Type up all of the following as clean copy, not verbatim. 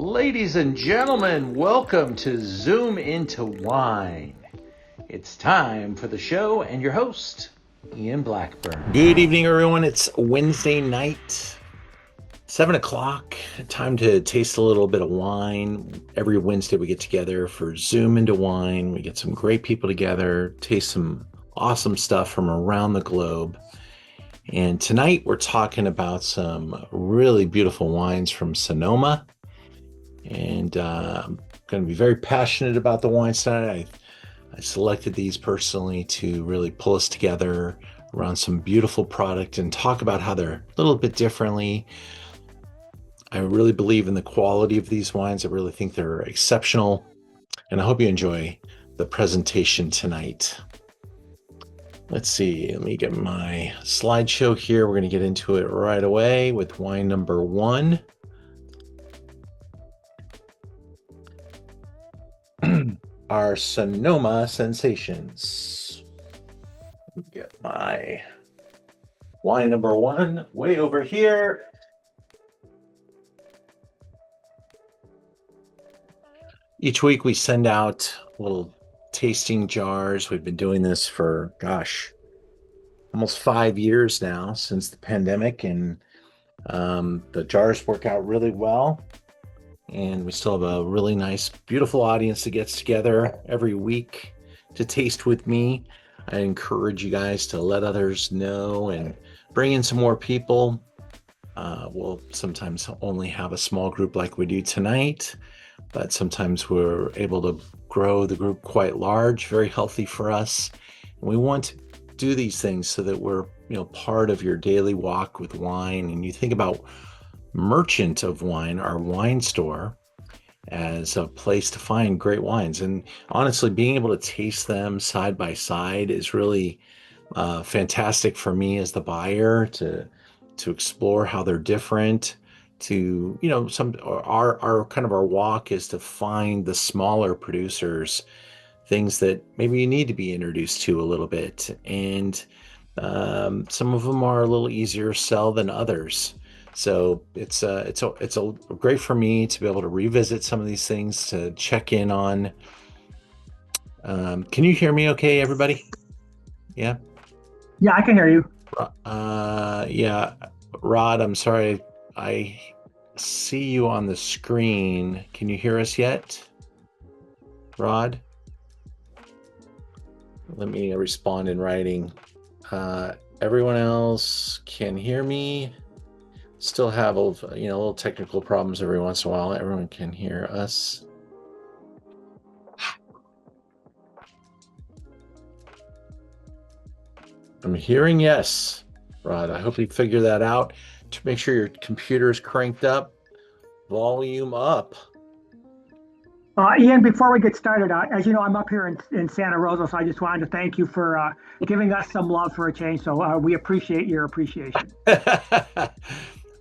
Ladies and gentlemen, welcome to Zoom into Wine. It's time for the show and your host, Ian Blackburn. Good evening, everyone. It's Wednesday night, 7 o'clock. Time to taste a little bit of wine. Every Wednesday we get together for Zoom into Wine. We get some great people together, taste some awesome stuff from around the globe. And tonight we're talking about some really beautiful wines from Sonoma. And I'm going to be very passionate about the wines tonight. I selected these personally to really pull us together around some beautiful product and talk about how they're a little bit differently. I really believe in the quality of these wines. I really think they're exceptional. And I hope you enjoy the presentation tonight. Let's see, let me get my slideshow here. We're going to get into it right away with wine number 1. Our Sonoma Sensations. Get my wine number 1 way over here. Each week we send out little tasting jars. We've been doing this for, almost 5 years now since the pandemic, and the jars work out really well. And we still have a really nice, beautiful audience that gets together every week to taste with me. I encourage you guys to let others know and bring in some more people. We'll sometimes only have a small group like we do tonight, but sometimes we're able to grow the group quite large, very healthy for us. And we want to do these things so that we're, part of your daily walk with wine. And you think about Merchant of Wine, our wine store, as a place to find great wines. And honestly, being able to taste them side by side is really fantastic for me as the buyer to explore how they're different. Our walk is to find the smaller producers, things that maybe you need to be introduced to a little bit. And some of them are a little easier to sell than others. So it's great for me to be able to revisit some of these things, to check in on. Can you hear me okay, everybody? Yeah? Yeah, I can hear you. Yeah. Rod, I'm sorry. I see you on the screen. Can you hear us yet? Rod? Let me respond in writing. Everyone else can hear me. Still have little technical problems every once in a while. Everyone can hear us. I'm hearing yes, Rod. I hope you figure that out. To make sure your computer is cranked up, volume up. Ian, before we get started, as you know, I'm up here in Santa Rosa, so I just wanted to thank you for giving us some love for a change. So we appreciate your appreciation.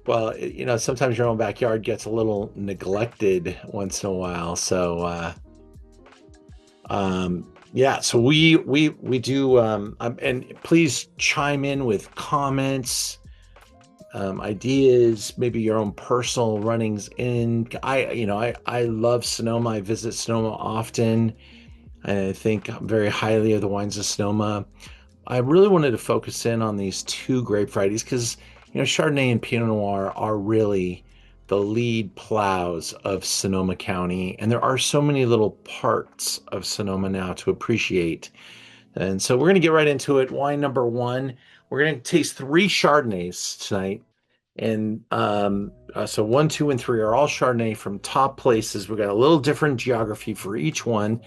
Well, sometimes your own backyard gets a little neglected once in a while. So, so we do, and please chime in with comments, ideas, maybe your own personal runnings in. I love Sonoma. I visit Sonoma often. I think very highly of the wines of Sonoma. I really wanted to focus in on these 2 grape varieties because Chardonnay and Pinot Noir are really the lead plows of Sonoma County, and there are so many little parts of Sonoma now to appreciate. And so we're going to get right into it. Wine number 1. We're going to taste 3 Chardonnays tonight. And so 1, 2, and 3 are all Chardonnay from top places. We've got a little different geography for each one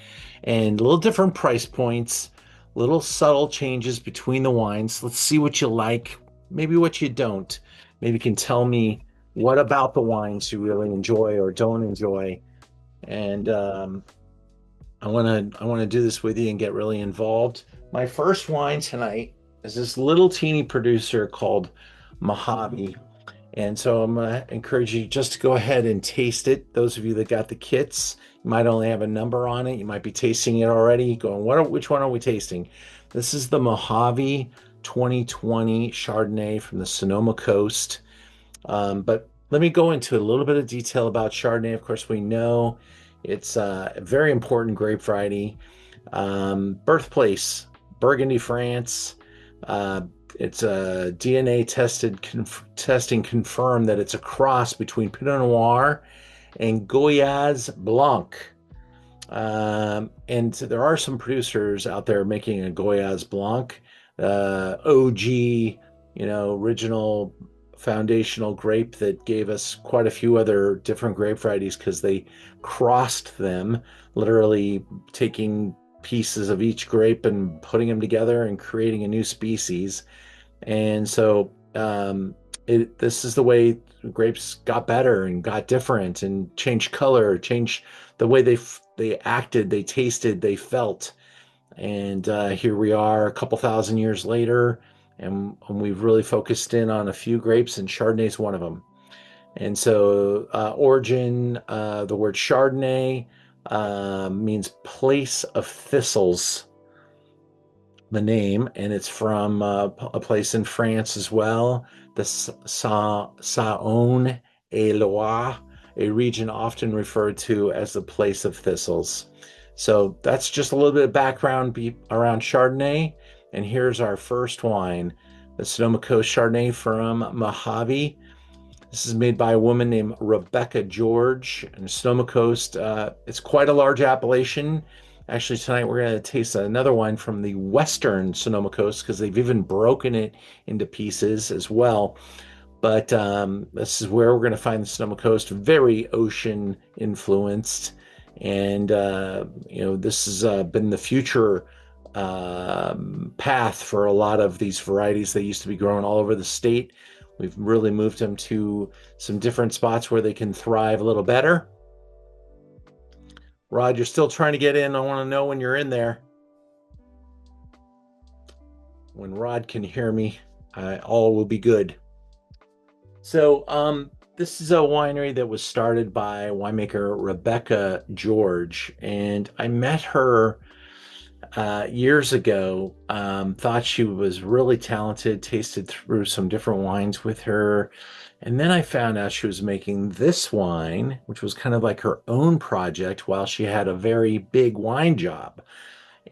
and a little different price points, little subtle changes between the wines. Let's see what you like, maybe what you don't. Maybe you can tell me what about the wines you really enjoy or don't enjoy. And I want to do this with you and get really involved. My first wine tonight is this little teeny producer called Mojave. And so I'm going to encourage you just to go ahead and taste it. Those of you that got the kits, you might only have a number on it. You might be tasting it already, going, which one are we tasting? This is the Mojave 2020 Chardonnay from the Sonoma coast. But let me go into a little bit of detail about Chardonnay. Of course, we know it's a very important grape variety. Birthplace, Burgundy, France. Uh, it's a DNA testing confirmed that it's a cross between Pinot Noir and Goyaz Blanc. And there are some producers out there making a Goyaz Blanc, OG, original foundational grape that gave us quite a few other different grape varieties because they crossed them, literally taking pieces of each grape and putting them together and creating a new species. And so this is the way grapes got better and got different and changed color, changed the way they acted, they tasted, they felt. And here we are a couple thousand years later, and we've really focused in on a few grapes, and Chardonnay is one of them. And so, origin, the word Chardonnay means place of thistles, the name, and it's from a place in France as well, the Saône-et-Loire, a region often referred to as the place of thistles. So that's just a little bit of background around Chardonnay. And here's our first wine, the Sonoma Coast Chardonnay from Mojave. This is made by a woman named Rebecca George in Sonoma Coast. It's quite a large appellation. Actually, tonight we're going to taste another wine from the western Sonoma Coast because they've even broken it into pieces as well. But this is where we're going to find the Sonoma Coast, very ocean influenced. And, this has been the future path for a lot of these varieties. They used to be grown all over the state. We've really moved them to some different spots where they can thrive a little better. Rod, you're still trying to get in. I want to know when you're in there. When Rod can hear me, all will be good. So, this is a winery that was started by winemaker Rebecca George, and I met her years ago. Thought she was really talented, tasted through some different wines with her. And then I found out she was making this wine, which was kind of like her own project while she had a very big wine job.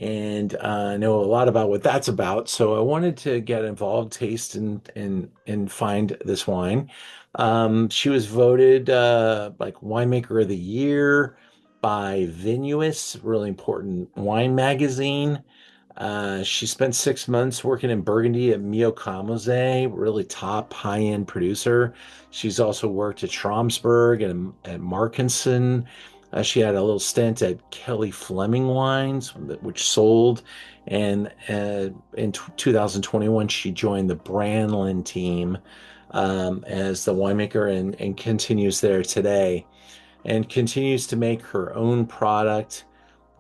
And I know a lot about what that's about. So I wanted to get involved, taste, and find this wine. She was voted like winemaker of the year by Vineyards, really important wine magazine. She spent 6 months working in Burgundy at Mio Camose, really top high-end producer. She's also worked at Schramsberg and at Markinson. She had a little stint at Kelly Fleming Wines, which sold. And in 2021, she joined the Branlin team as the winemaker and continues there today and continues to make her own product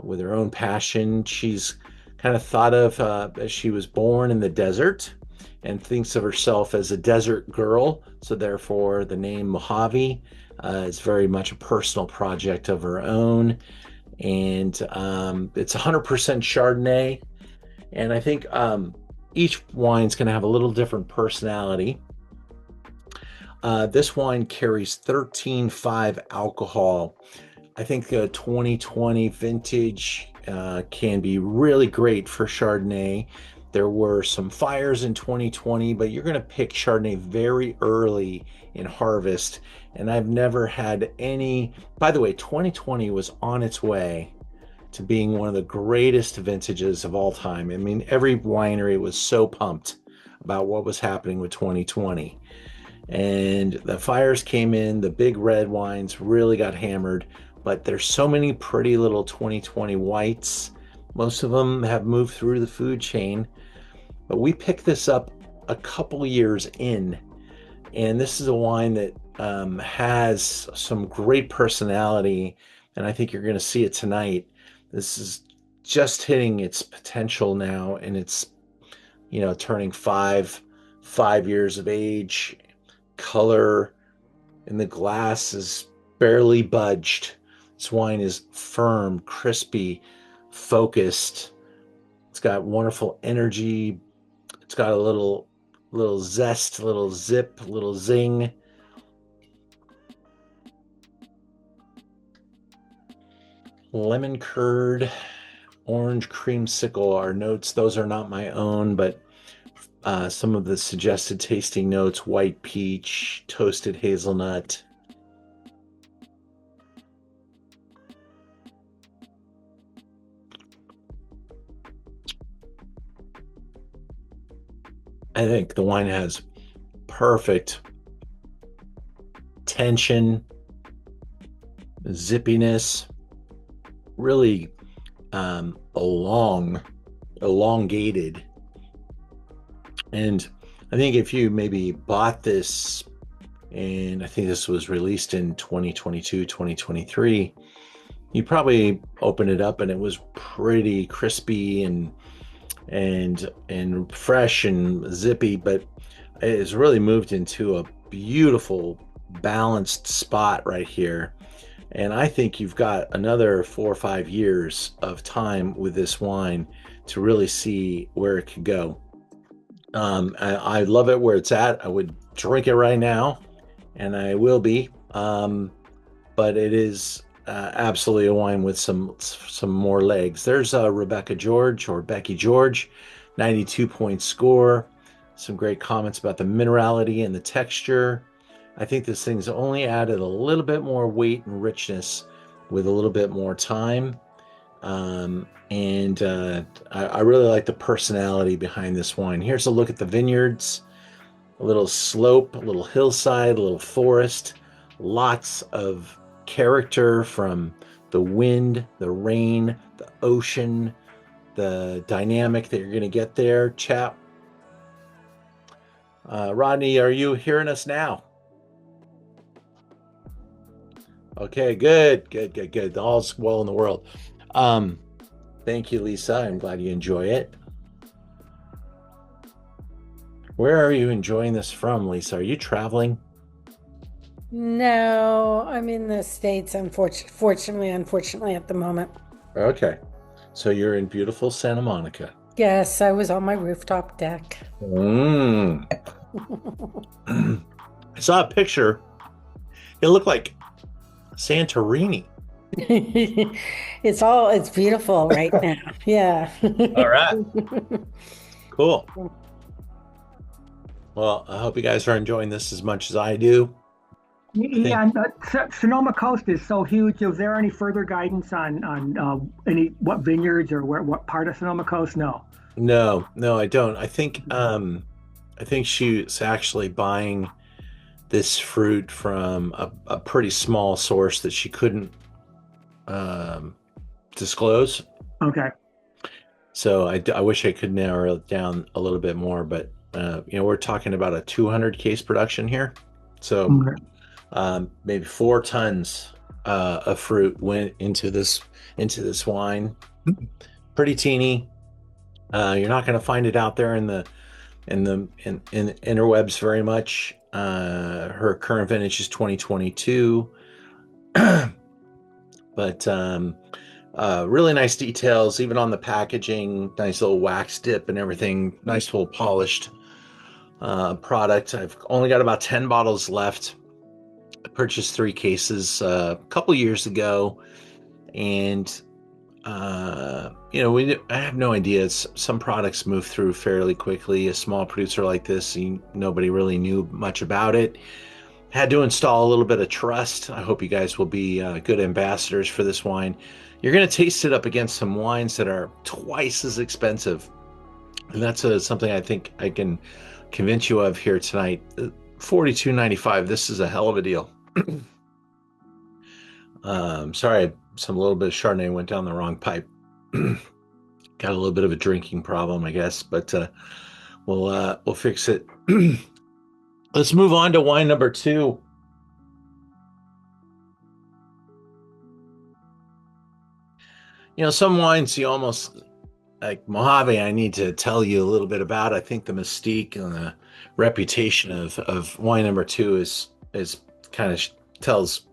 with her own passion. She's kind of thought of as she was born in the desert and thinks of herself as a desert girl. So therefore, the name Mojave is very much a personal project of her own. And it's 100% Chardonnay. And I think each wine's going to have a little different personality. This wine carries 13.5 alcohol. I think a 2020 vintage can be really great for Chardonnay. There were some fires in 2020, but you're going to pick Chardonnay very early in harvest. And I've never had any. By the way, 2020 was on its way to being one of the greatest vintages of all time. I mean, every winery was so pumped about what was happening with 2020. And the fires came in, the big red wines really got hammered, but there's so many pretty little 2020 whites. Most of them have moved through the food chain, but we picked this up a couple years in, and this is a wine that has some great personality, and I think you're going to see it tonight. This is just hitting its potential now, and it's turning five years of age. Color in the glass is barely budged. This wine is firm, crispy, focused. It's got wonderful energy. It's got a little zest, little zip, little zing. lemon curd, orange creamsicle are notes. Those are not my own, but some of the suggested tasting notes: white peach, toasted hazelnut. I think the wine has perfect tension, zippiness, really elongated. And I think if you maybe bought this, and I think this was released in 2022, 2023, you probably open it up and it was pretty crispy and fresh and zippy, but it's really moved into a beautiful balanced spot right here. And I think you've got another 4 or 5 years of time with this wine to really see where it could go. I love it where it's at. I would drink it right now, and I will be. But it is absolutely a wine with some more legs. There's Rebecca George or Becky George, 92-point score. Some great comments about the minerality and the texture. I think this thing's only added a little bit more weight and richness with a little bit more time. I really like the personality behind this wine. Here's a look at the vineyards. A little slope, a little hillside, a little forest. Lots of character from the wind, the rain, the ocean, the dynamic that you're going to get there. Chat. Rodney, are you hearing us now? Okay, good. All's well in the world. Thank you, Lisa. I'm glad you enjoy it. Where are you enjoying this from, Lisa? Are you traveling? No, I'm in the States, unfortunately at the moment. Okay. So you're in beautiful Santa Monica. Yes, I was on my rooftop deck. I saw a picture. It looked like Santorini. It's beautiful right now. Yeah. All right. Cool. Well, I hope you guys are enjoying this as much as I do. Yeah, and Sonoma Coast is so huge. Is there any further guidance on any what vineyards or what part of Sonoma Coast? No. No, I don't. I think she's actually buying this fruit from a pretty small source that she couldn't disclose. Okay. So I wish I could narrow it down a little bit more, but we're talking about a 200 case production here. So maybe 4 tons of fruit went into this wine. Pretty teeny. You're not going to find it out there in the interwebs very much. Her current vintage is 2022, but really nice details, even on the packaging. Nice little wax dip and everything. Nice little polished product. I've only got about 10 bottles left. I purchased 3 cases a couple years ago, and I have no idea. Some products move through fairly quickly. A small producer like this, nobody really knew much about it. Had to install a little bit of trust. I hope you guys will be good ambassadors for this wine. You're going to taste it up against some wines that are twice as expensive, and that's something I think I can convince you of here tonight. $42.95. This is a hell of a deal. Sorry, a little bit of Chardonnay went down the wrong pipe. Got a little bit of a drinking problem, I guess, but we'll fix it. Let's move on to wine number 2. Some wines you almost like Mojave. I need to tell you a little bit about. I think the mystique and the reputation of wine number 2 is kind of tells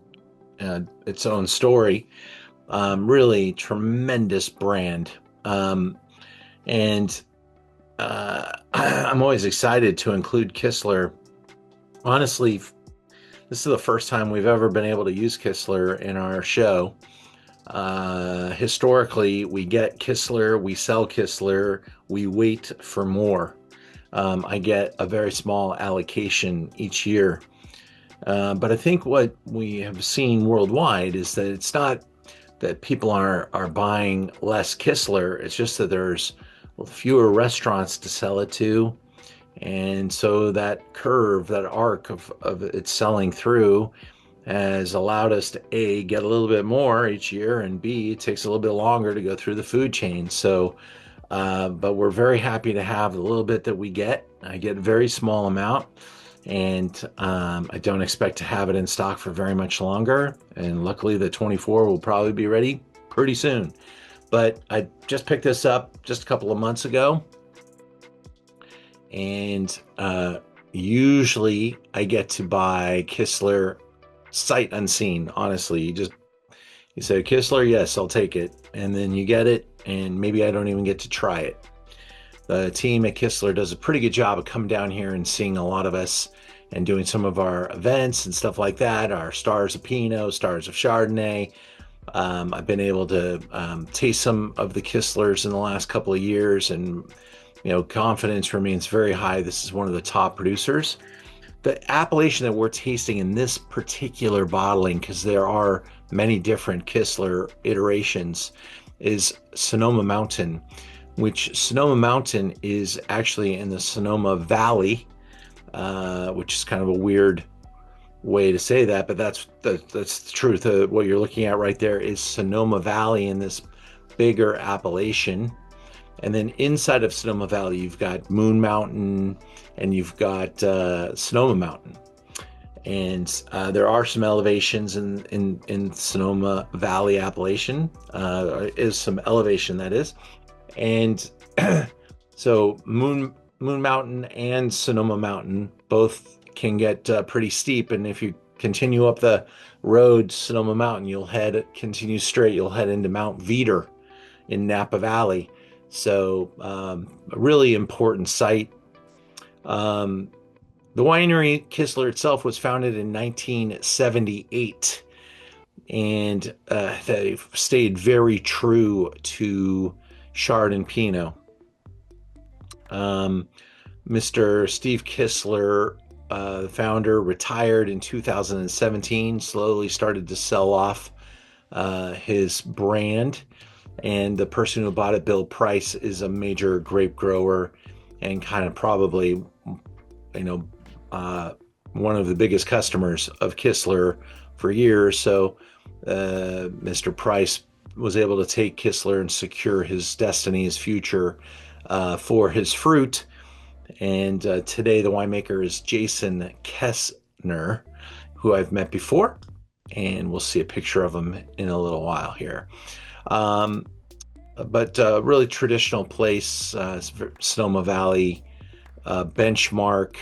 its own story. Really tremendous brand. And I'm always excited to include Kistler. Honestly, this is the first time we've ever been able to use Kistler in our show. Historically, we get Kistler, we sell Kistler, we wait for more. I get a very small allocation each year. But I think what we have seen worldwide is that it's not that people are buying less Kistler. It's just that there's fewer restaurants to sell it to. And so that curve, that arc of it selling through has allowed us to A, get a little bit more each year, and B, it takes a little bit longer to go through the food chain. So, but we're very happy to have the little bit that we get. I get a very small amount, and I don't expect to have it in stock for very much longer. And luckily, the 24 will probably be ready pretty soon. But I just picked this up just a couple of months ago, and usually I get to buy Kistler sight unseen. Honestly, you say Kistler, yes, I'll take it, and then you get it, and maybe I don't even get to try it. The team at Kistler does a pretty good job of coming down here and seeing a lot of us and doing some of our events and stuff like that. Our stars of Pinot, stars of Chardonnay. I've been able to taste some of the Kistlers in the last couple of years, and confidence remains very high. This is one of the top producers. The appellation that we're tasting in this particular bottling, because there are many different Kistler iterations, is Sonoma Mountain, which Sonoma Mountain is actually in the Sonoma Valley, which is kind of a weird way to say that, but that's the truth. What you're looking at right there is Sonoma Valley in this bigger appellation. And then inside of Sonoma Valley, you've got Moon Mountain and you've got Sonoma Mountain. And there are some elevations in Sonoma Valley appellation. Is some elevation, that is. And so Moon Mountain and Sonoma Mountain both can get pretty steep. And if you continue up the road, Sonoma Mountain, continue straight, you'll head into Mount Veeder in Napa Valley. So a really important site. The winery Kistler itself was founded in 1978, and they've stayed very true to Chard and Pinot. Mr. Steve Kistler, the founder, retired in 2017, slowly started to sell off his brand. And the person who bought it, Bill Price, is a major grape grower and kind of probably, one of the biggest customers of Kistler for years. So Mr. Price was able to take Kistler and secure his destiny, his future for his fruit. And today the winemaker is Jason Kestner, who I've met before, and we'll see a picture of him in a little while here. But really traditional place, Sonoma Valley, benchmark.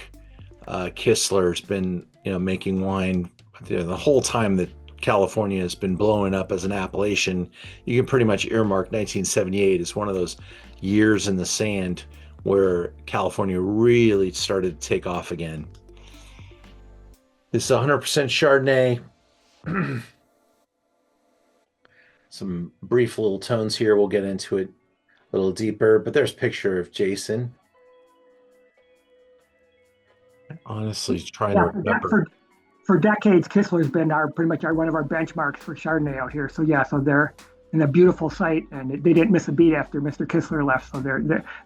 Kistler's been, making wine the whole time that California has been blowing up as an appellation. You can pretty much earmark 1978 as one of those years in the sand where California really started to take off again. This is 100% Chardonnay. Some brief little tones here. We'll get into it a little deeper, but there's a picture of Jason. Honestly, trying to remember. For decades, Kistler's been pretty much one of our benchmarks for Chardonnay out here. So so they're in a beautiful site, and they didn't miss a beat after Mr. Kistler left. So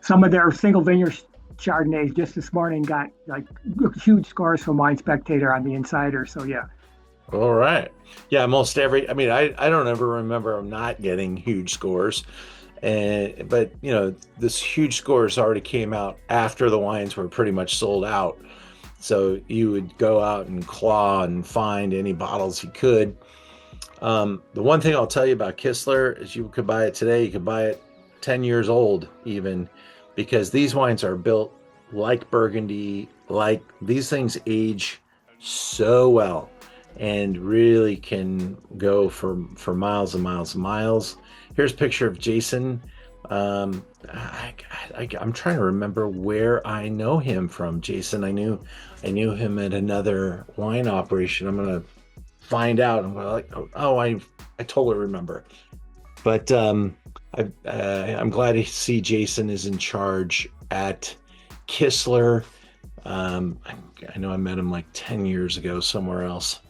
some of their single vineyard Chardonnays just this morning got like huge scores from Wine Spectator on the Insider. So yeah. All right. Yeah, most I don't ever remember them not getting huge scores. But this huge scores already came out after the wines were pretty much sold out. So you would go out and claw and find any bottles you could. The one thing I'll tell you about Kistler is you could buy it today. You could buy it 10 years old even, because these wines are built like Burgundy, like these things age so well and really can go for miles and miles and miles. Here's a picture of Jason. I'm trying to remember where I know him from. Jason, I knew him at another wine operation. I'm gonna find out and we're like, oh, I totally remember. But I'm glad to see Jason is in charge at Kistler. I, I know I met him like 10 years ago somewhere else.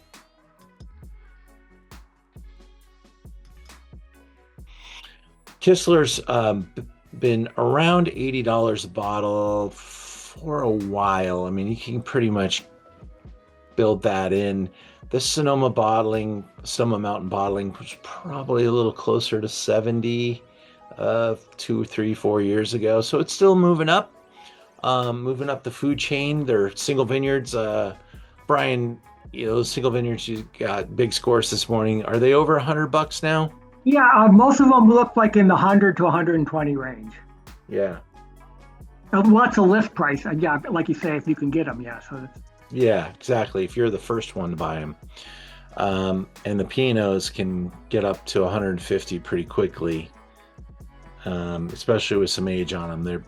Kistler's been around $80 a bottle for a while. I mean, you can pretty much build that in. This Sonoma Mountain bottling was probably a little closer to 70 2, 3, 4 years ago. So it's still moving up the food chain. They're single vineyards. Brian, those single vineyards you got big scores this morning. Are they over $100 now? Yeah, most of them look like in the 100 to 120 range. Yeah. Well, that's a list price. Yeah, like you say, if you can get them, yeah. So Yeah, exactly. If you're the first one to buy them. And the Pinots can get up to 150 pretty quickly, especially with some age on them. They're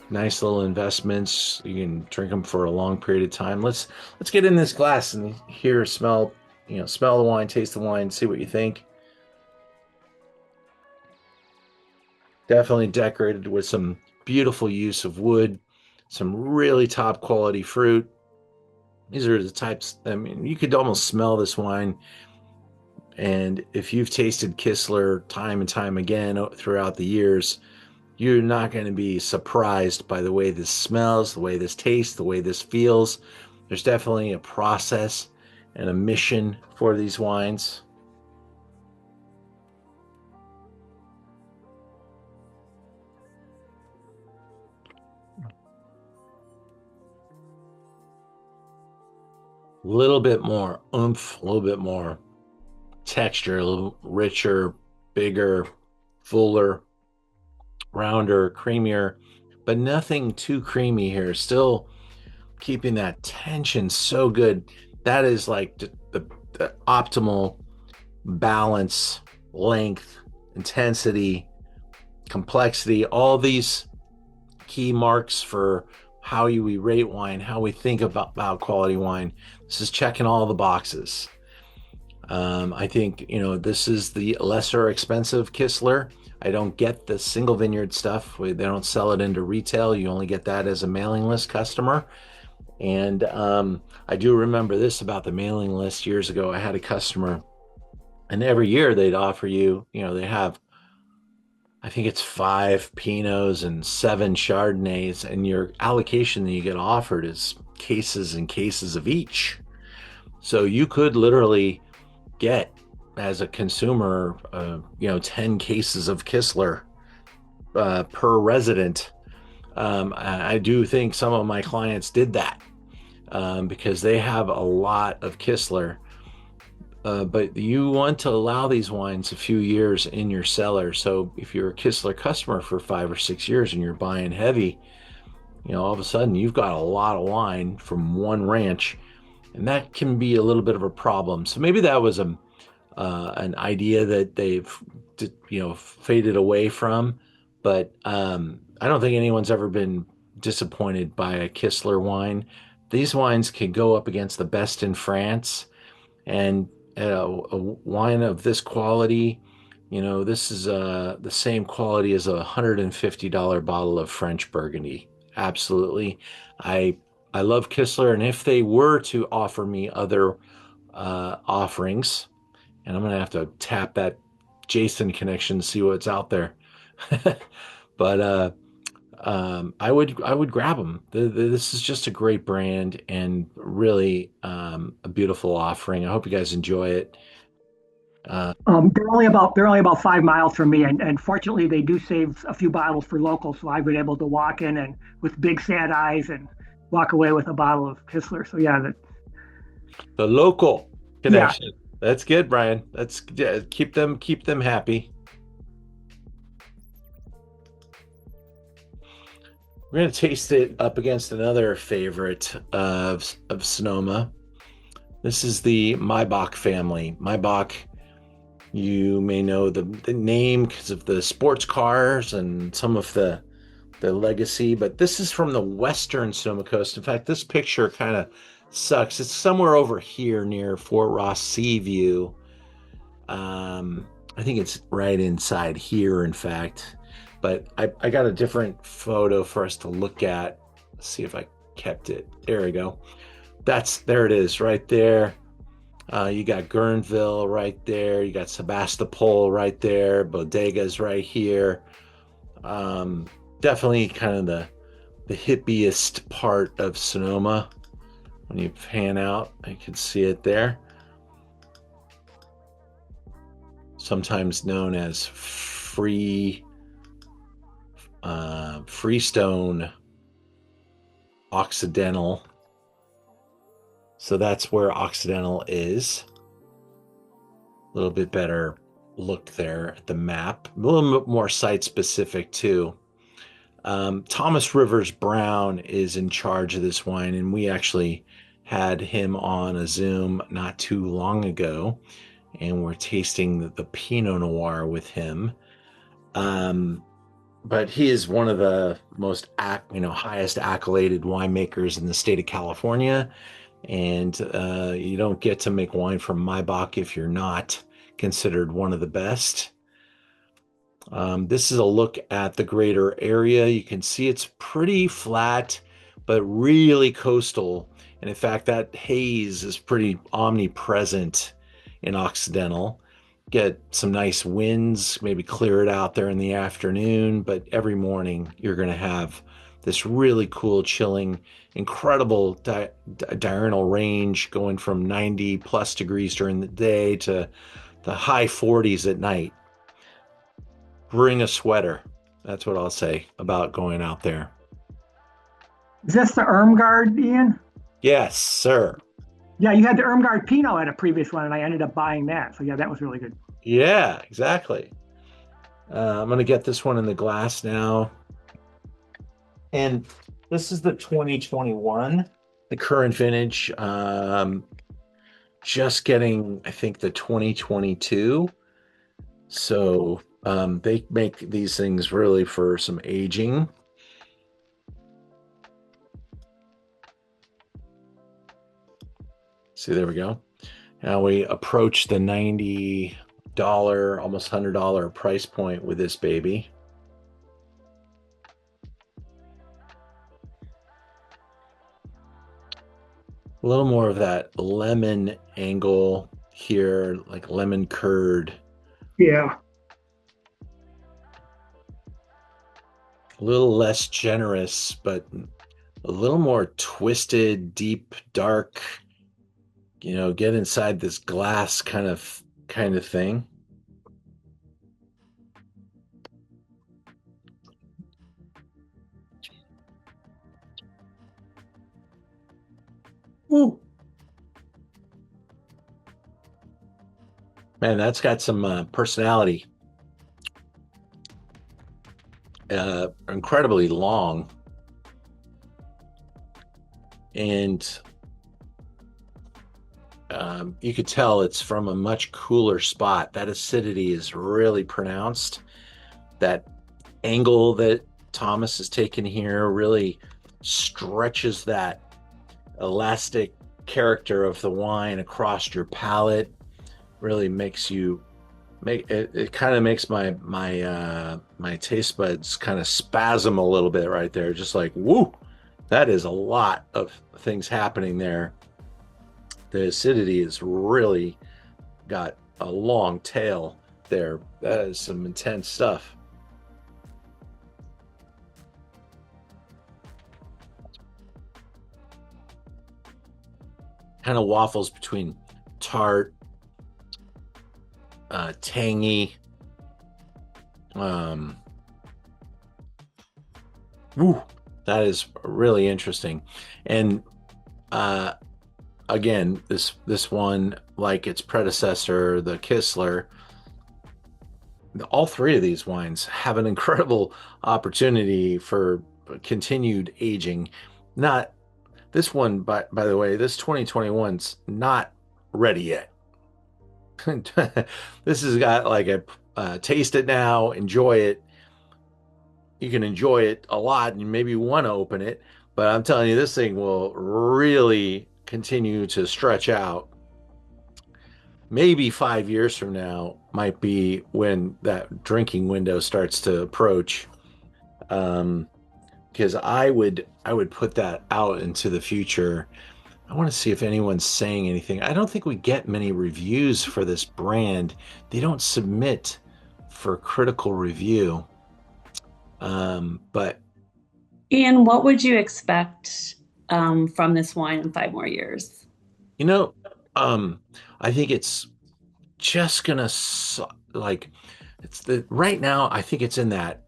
nice little investments. You can drink them for a long period of time. Let's get in this glass and smell the wine, taste the wine, see what you think. Definitely decorated with some beautiful use of wood, some really top quality fruit. These are the types, I mean, you could almost smell this wine. And if you've tasted Kistler time and time again throughout the years, you're not going to be surprised by the way this smells, the way this tastes, the way this feels. There's definitely a process and a mission for these wines. A little bit more oomph, a little bit more texture, a little richer, bigger, fuller, rounder, creamier, but nothing too creamy here. Still keeping that tension so good. That is like the optimal balance, length, intensity, complexity, all these key marks for how we rate wine, how we think about quality wine. This is checking all the boxes. I think, this is the lesser expensive Kistler. I don't get the single vineyard stuff. They don't sell it into retail. You only get that as a mailing list customer. And I do remember this about the mailing list years ago. I had a customer, and every year they'd offer you, they have, I think it's 5 Pinots and 7 Chardonnays, and your allocation that you get offered is cases and cases of each. So you could literally get, as a consumer, 10 cases of Kistler per resident. I do think some of my clients did that because they have a lot of Kistler. But you want to allow these wines a few years in your cellar. So if you're a Kistler customer for 5 or 6 years and you're buying heavy, all of a sudden you've got a lot of wine from one ranch, and that can be a little bit of a problem. So maybe that was an idea that they've faded away from. But I don't think anyone's ever been disappointed by a Kistler wine. These wines can go up against the best in France, and a wine of this quality, this is the same quality as a $150 bottle of French Burgundy. Absolutely. I love Kistler, and if they were to offer me other offerings, and I'm going to have to tap that Jason connection to see what's out there. But I would grab them. This is just a great brand and really a beautiful offering. I hope you guys enjoy it. they're only about 5 miles from me, and fortunately they do save a few bottles for locals, so I've been able to walk in and with big sad eyes and walk away with a bottle of Kistler. So yeah, The local yeah. connection. That's good, Brian. Keep them happy. We're going to taste it up against another favorite of Sonoma. This is the Maybach family. Maybach, you may know the name because of the sports cars and some of the legacy, but this is from the western Sonoma coast. In fact, this picture kind of sucks. It's somewhere over here near Fort Ross Seaview. I think it's right inside here, in fact. But I got a different photo for us to look at. Let's see if I kept it. There we go. There it is, right there. You got Guerneville right there. You got Sebastopol right there. Bodega's right here. Um, Definitely kind of the hippiest part of Sonoma. When you pan out, you can see it there. Sometimes known as Freestone Occidental. So that's where Occidental is. A little bit better look there at the map. A little bit more site specific too. Thomas Rivers Brown is in charge of this wine, and we actually had him on a Zoom not too long ago, and we're tasting the Pinot Noir with him. But he is one of the most highest accoladed winemakers in the state of California, and you don't get to make wine from Maybach if you're not considered one of the best. This is a look at the greater area. You can see it's pretty flat, but really coastal. And in fact, that haze is pretty omnipresent in Occidental. Get some nice winds, maybe clear it out there in the afternoon, but every morning you're going to have this really cool, chilling, incredible diurnal range going from 90 plus degrees during the day to the high 40s at night. Bring a sweater. That's what I'll say about going out there. Is this the Irmgard, Ian? Yes, sir. Yeah, you had the Irmgard Pinot at a previous one, and I ended up buying that. So yeah, that was really good. Yeah, exactly. I'm going to get this one in the glass now. And this is the 2021, the current vintage. Just getting, I think, the 2022. So they make these things really for some aging. See, there we go. Now we approach the $90, almost $100 price point with this baby. A little more of that lemon angle here, like lemon curd. Yeah. A little less generous, but a little more twisted, deep, dark, get inside this glass kind of thing. Ooh. Man, that's got some personality. Incredibly long. And you could tell it's from a much cooler spot. That acidity is really pronounced. That angle that Thomas has taken here really stretches that elastic character of the wine across your palate. Really makes you it kind of makes my taste buds kind of spasm a little bit right there. Just like, woo, that is a lot of things happening there. The acidity has really got a long tail there. That is some intense stuff. Kind of waffles between tart, tangy. That is really interesting. And again, this one, like its predecessor, the Kistler, all three of these wines have an incredible opportunity for continued aging. Not this one, by the way, this 2021's not ready yet. This has got like a taste it now, enjoy it. You can enjoy it a lot and maybe want to open it, but I'm telling you, this thing will really continue to stretch out, maybe 5 years from now might be when that drinking window starts to approach. Um, because I would put that out into the future. I want to see if anyone's saying anything. I don't think we get many reviews for this brand. They don't submit for critical review. But And what would you expect from this wine in 5 more years? you know, um, I think it's just gonna like it's the right now. I think it's in that.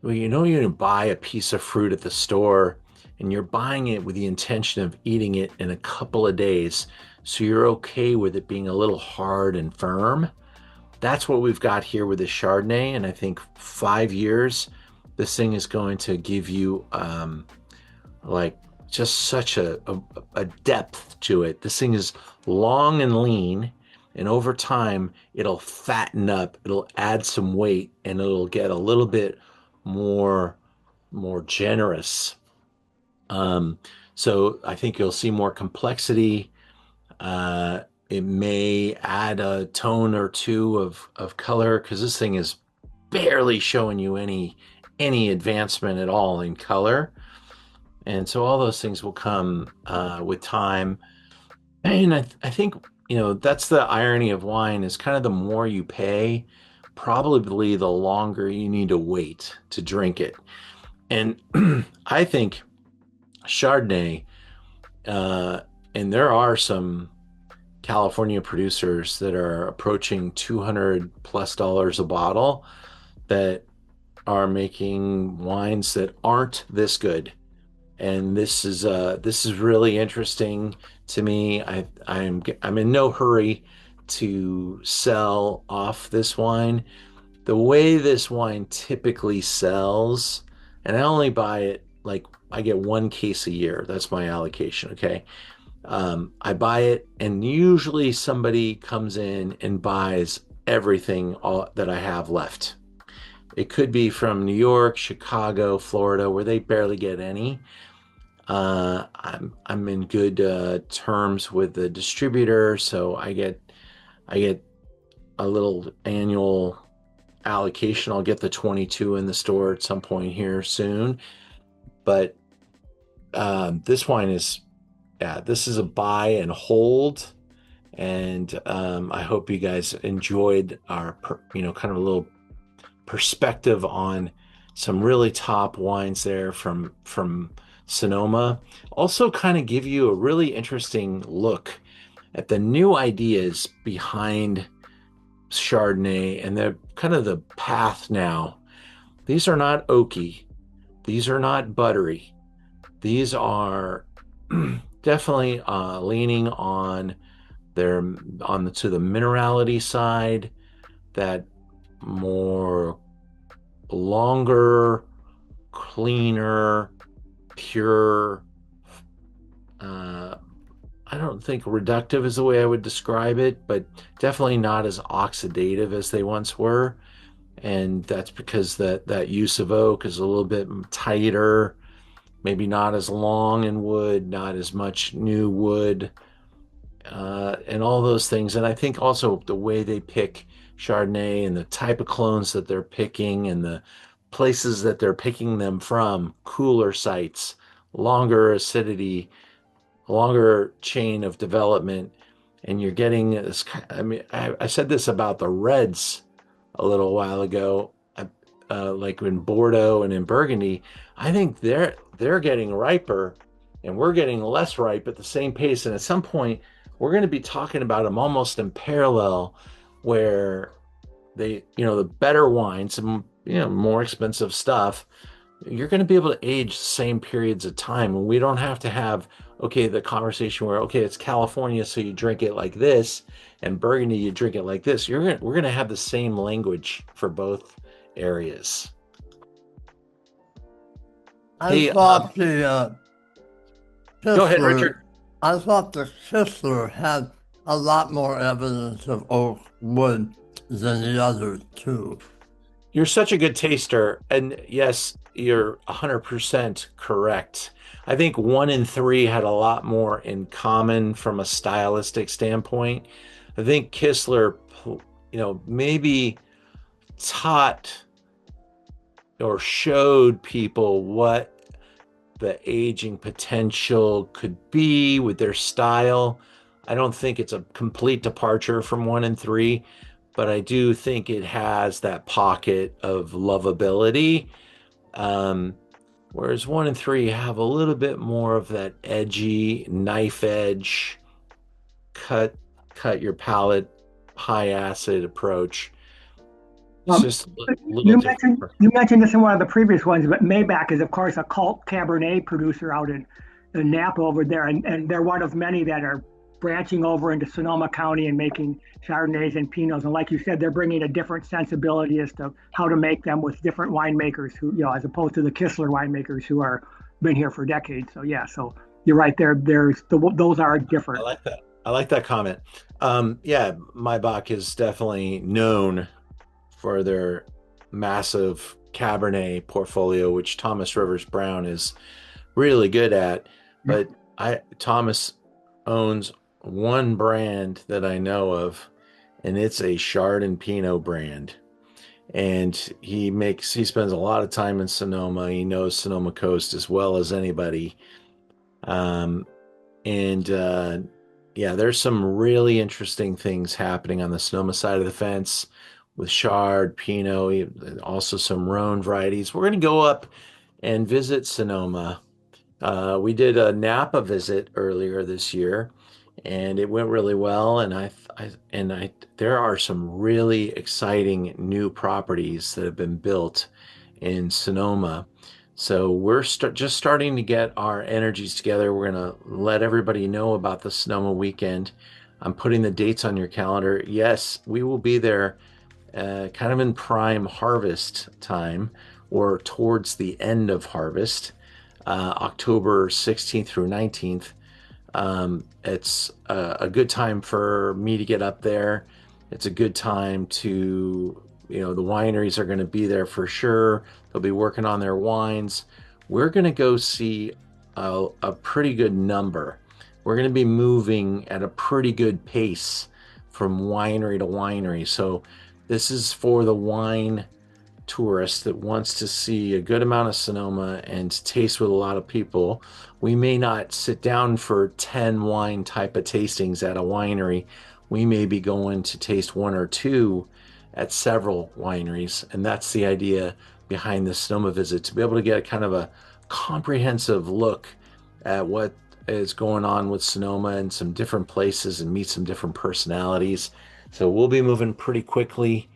Well, you buy a piece of fruit at the store and you're buying it with the intention of eating it in a couple of days. So you're okay with it being a little hard and firm. That's what we've got here with the Chardonnay. And I think 5 years, this thing is going to give you like just such a depth to it. This thing is long and lean. And over time, it'll fatten up, it'll add some weight, and it'll get a little bit more more generous. Um, so I think you'll see more complexity. It may add a tone or two of color because this thing is barely showing you any advancement at all in color. And so all those things will come with time. And I think, that's the irony of wine is kind of the more you pay, probably the longer you need to wait to drink it. And I think Chardonnay, uh, and there are some California producers that are approaching $200+ a bottle that are making wines that aren't this good. And this is really interesting to me. I'm in no hurry to sell off this wine. The way this wine typically sells, and I only buy it like I get one case a year. That's my allocation. Okay. I buy it, and usually somebody comes in and buys everything that I have left. It could be from New York, Chicago, Florida, where they barely get any. I'm in good terms with the distributor, so I get a little annual allocation. I'll get the 22 in the store at some point here soon. But this wine is, yeah, this is a buy and hold. And I hope you guys enjoyed our, kind of a little perspective on some really top wines there from Sonoma. Also, kind of give you a really interesting look at the new ideas behind Chardonnay and the kind of the path now. These are not oaky. These are not buttery. These are definitely leaning on to the minerality side, that more longer, cleaner, pure. I don't think reductive is the way I would describe it, but definitely not as oxidative as they once were. And that's because that use of oak is a little bit tighter, maybe not as long in wood, not as much new wood, and all those things. And I think also the way they pick Chardonnay and the type of clones that they're picking and the places that they're picking them from, cooler sites, longer acidity, longer chain of development. And you're getting this. I mean, I said this about the reds a little while ago, like in Bordeaux and in Burgundy. I think they're getting riper, and we're getting less ripe at the same pace. And at some point, we're going to be talking about them almost in parallel, where the better wines and more expensive stuff, you're going to be able to age the same periods of time, and we don't have to have the conversation where it's California, so you drink it like this, and Burgundy, you drink it like this. We're going to have the same language for both areas. I Hey, thought the go ahead, Kistler, Richard. I thought the Kistler had a lot more evidence of oak wood than the other two. You're such a good taster, and yes, you're 100% correct. I think one and three had a lot more in common from a stylistic standpoint. I think Kistler, maybe taught or showed people what the aging potential could be with their style. I don't think it's a complete departure from one and three, but I do think it has that pocket of lovability. Um, Whereas one and three have a little bit more of that edgy knife edge, cut cut your palate, high acid approach. It's Um, just a little different. you mentioned this in one of the previous ones, but Maybach is of course a cult Cabernet producer out in Napa over there, and they're one of many that are branching over into Sonoma County and making Chardonnays and Pinots. And like you said, they're bringing a different sensibility as to how to make them with different winemakers who, as opposed to the Kistler winemakers who are been here for decades. So yeah, so you're right there. Those are I different. like that. I like that comment. Yeah, Maybach is definitely known for their massive Cabernet portfolio, which Thomas Rivers Brown is really good at. Yeah. But Thomas owns one brand that I know of, and it's a Chardonnay Pinot brand. And he spends a lot of time in Sonoma. He knows Sonoma Coast as well as anybody. Um, and Yeah, there's some really interesting things happening on the Sonoma side of the fence with Chard, Pinot, also some Rhone varieties. We're going to go up and visit Sonoma. We did a Napa visit earlier this year, and it went really well. There are some really exciting new properties that have been built in Sonoma. So we're just starting to get our energies together. We're going to let everybody know about the Sonoma weekend. I'm putting the dates on your calendar. Yes, we will be there kind of in prime harvest time or towards the end of harvest, October 16th through 19th. It's a good time for me to get up there. It's a good time to, the wineries are going to be there for sure. They'll be working on their wines. We're going to go see a pretty good number. We're going to be moving at a pretty good pace from winery to winery. So this is for the wine tourist that wants to see a good amount of Sonoma and taste with a lot of people. We may not sit down for 10 wine type of tastings at a winery. We may be going to taste one or two at several wineries. And that's the idea behind the Sonoma visit, to be able to get kind of a comprehensive look at what is going on with Sonoma and some different places and meet some different personalities. So we'll be moving pretty quickly.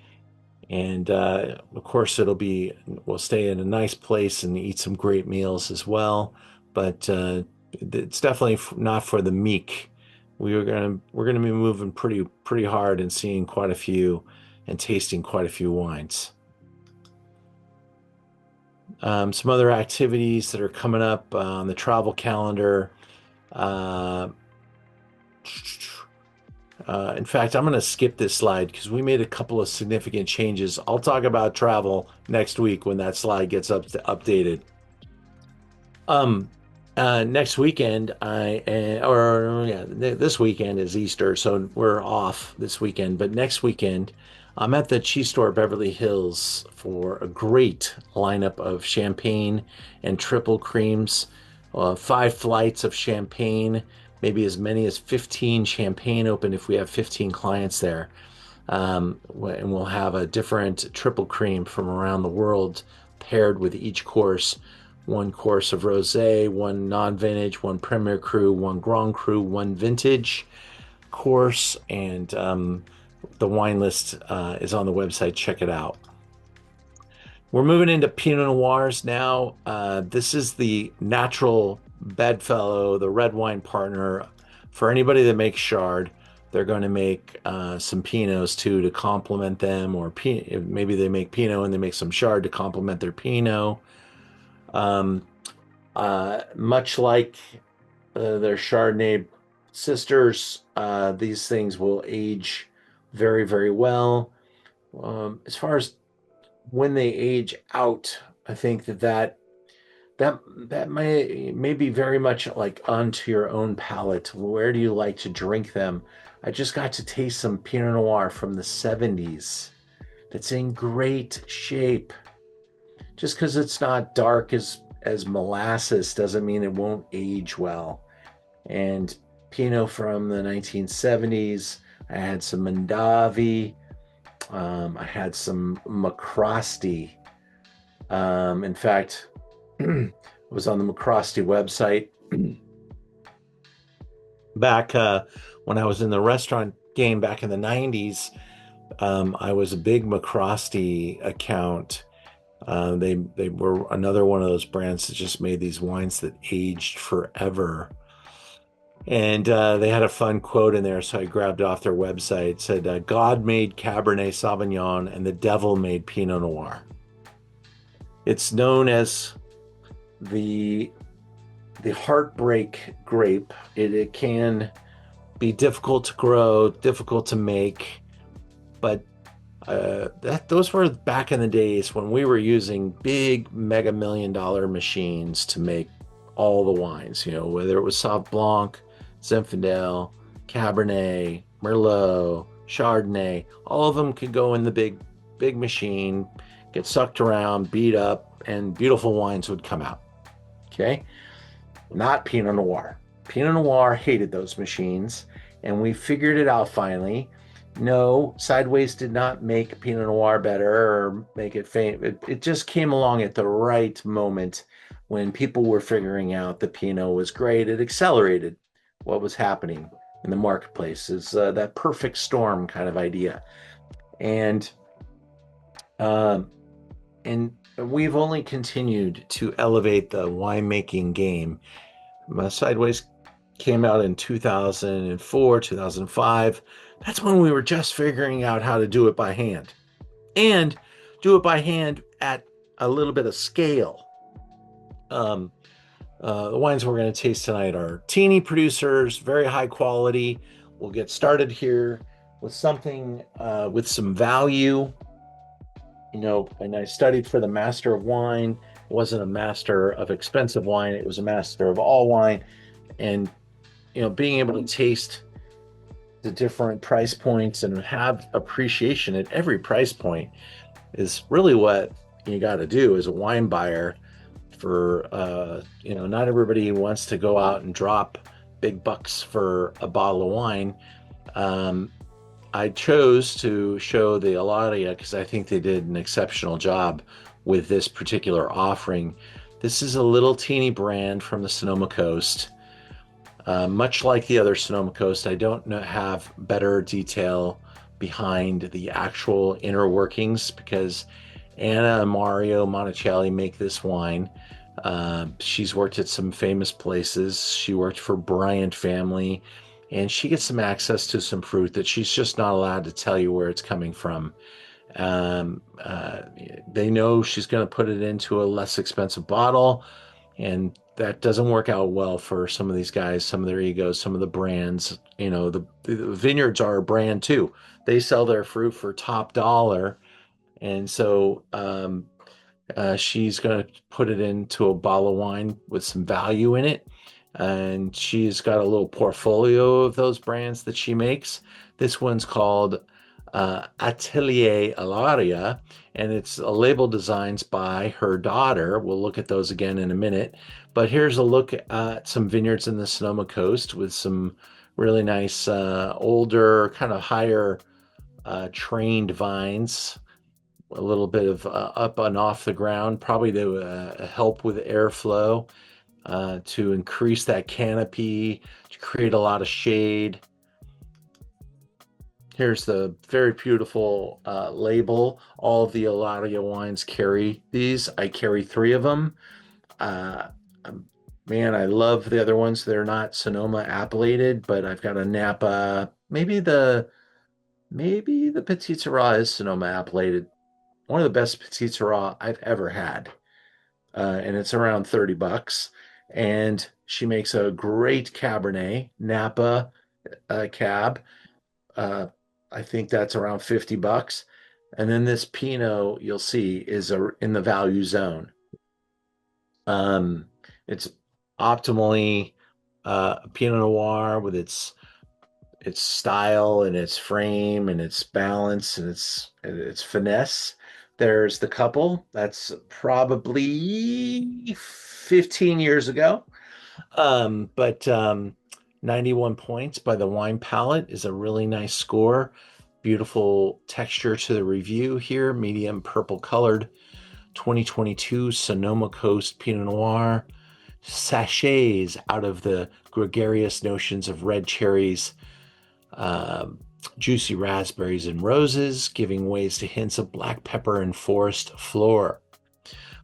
And of course, we'll stay in a nice place and eat some great meals as well. But it's definitely not for the meek. We're gonna be moving pretty hard and seeing quite a few and tasting quite a few wines. Some other activities that are coming up on the travel calendar. Uh, in fact, I'm going to skip this slide because we made a couple of significant changes. I'll talk about travel next week when that slide gets updated. Um, Next weekend, this weekend is Easter, so we're off this weekend. But next weekend, I'm at the Cheese Store Beverly Hills for a great lineup of champagne and triple creams, 5 flights of champagne, maybe as many as 15 champagne open if we have 15 clients there. And we'll have a different triple cream from around the world paired with each course. One course of rosé, one non-vintage, one Premier Cru, one Grand Cru, one vintage course, and the wine list is on the website. Check it out. We're moving into Pinot Noirs now. This is the natural bedfellow, the red wine partner for anybody that makes Chard. They're going to make some Pinots too to complement them, or maybe they make Pinot and they make some Chard to complement their Pinot. Much like their Chardonnay sisters, these things will age very, very well. As far as when they age out, I think that that may be very much like onto your own palate. Where do you like to drink them? I just got to taste some Pinot Noir from the 70s that's in great shape. Just because it's not dark as molasses doesn't mean it won't age well. And Pinot from the 1970s, I had some Mondavi, I had some McCrosty. In fact, I was on the McCrosty website back when I was in the restaurant game back in the 90s. I was a big McCrosty account. They were another one of those brands that just made these wines that aged forever. And they had a fun quote in there, so I grabbed it off their website. It said, "God made Cabernet Sauvignon, and the devil made Pinot Noir." It's known as the the heartbreak grape. It can be difficult to grow, difficult to make, but those were back in the days when we were using big mega million-dollar machines to make all the wines. Whether it was Sauv Blanc, Zinfandel, Cabernet, Merlot, Chardonnay, all of them could go in the big machine, get sucked around, beat up, and beautiful wines would come out. Okay, not Pinot Noir. Pinot Noir hated those machines, and we figured it out finally. No, Sideways did not make Pinot Noir better or make it faint. It just came along at the right moment when people were figuring out that Pinot was great. It accelerated what was happening in the marketplace. It's that perfect storm kind of idea. And um, and we've only continued to elevate the winemaking game. Sideways came out in 2004, 2005. That's when we were just figuring out how to do it by hand and do it by hand at a little bit of scale. Um, the wines we're going to taste tonight are teeny producers, very high quality. We'll get started here with something with some value. And I studied for the Master of Wine. It wasn't a master of expensive wine. It was a master of all wine. And, being able to taste the different price points and have appreciation at every price point is really what you got to do as a wine buyer. For not everybody wants to go out and drop big bucks for a bottle of wine. I chose to show the Ilaria because I think they did an exceptional job with this particular offering. This is a little teeny brand from the Sonoma Coast. Much like the other Sonoma Coast, I don't have better detail behind the actual inner workings because Anna and Mario Monticelli make this wine. She's worked at some famous places. She worked for Bryant family, and she gets some access to some fruit that she's just not allowed to tell you where it's coming from. They know she's going to put it into a less expensive bottle, and that doesn't work out well for some of these guys, some of their egos, some of the brands. The Vineyards are a brand too. They sell their fruit for top dollar. And so she's going to put it into a bottle of wine with some value in it. And she's got a little portfolio of those brands that she makes. This one's called Atelier Ilaria, and it's a label designed by her daughter. We'll look at those again in a minute. But here's a look at some vineyards in the Sonoma Coast with some really nice older, kind of higher trained vines, a little bit of up and off the ground, probably to help with airflow, to increase that canopy, to create a lot of shade. Here's the very beautiful label. All of the Ilaria wines carry these. I carry 3 of them. Man, I love the other ones. They're not Sonoma appellated, but I've got a Napa. Maybe the Petit Syrah is Sonoma appellated. One of the best Petit Syrah I've ever had, and it's around $30. And she makes a great Cabernet Napa cab. I think that's around $50. And then this Pinot you'll see is in the value zone. It's optimally Pinot Noir with its style and its frame and its balance and its finesse. There's the couple. That's probably 15 years ago. But 91 points by the Wine Palette is a really nice score. Beautiful texture to the review here, medium purple colored. 2022 Sonoma Coast Pinot Noir. Sachets out of the gregarious notions of red cherries, uh, juicy raspberries and roses, giving ways to hints of black pepper and forest floor.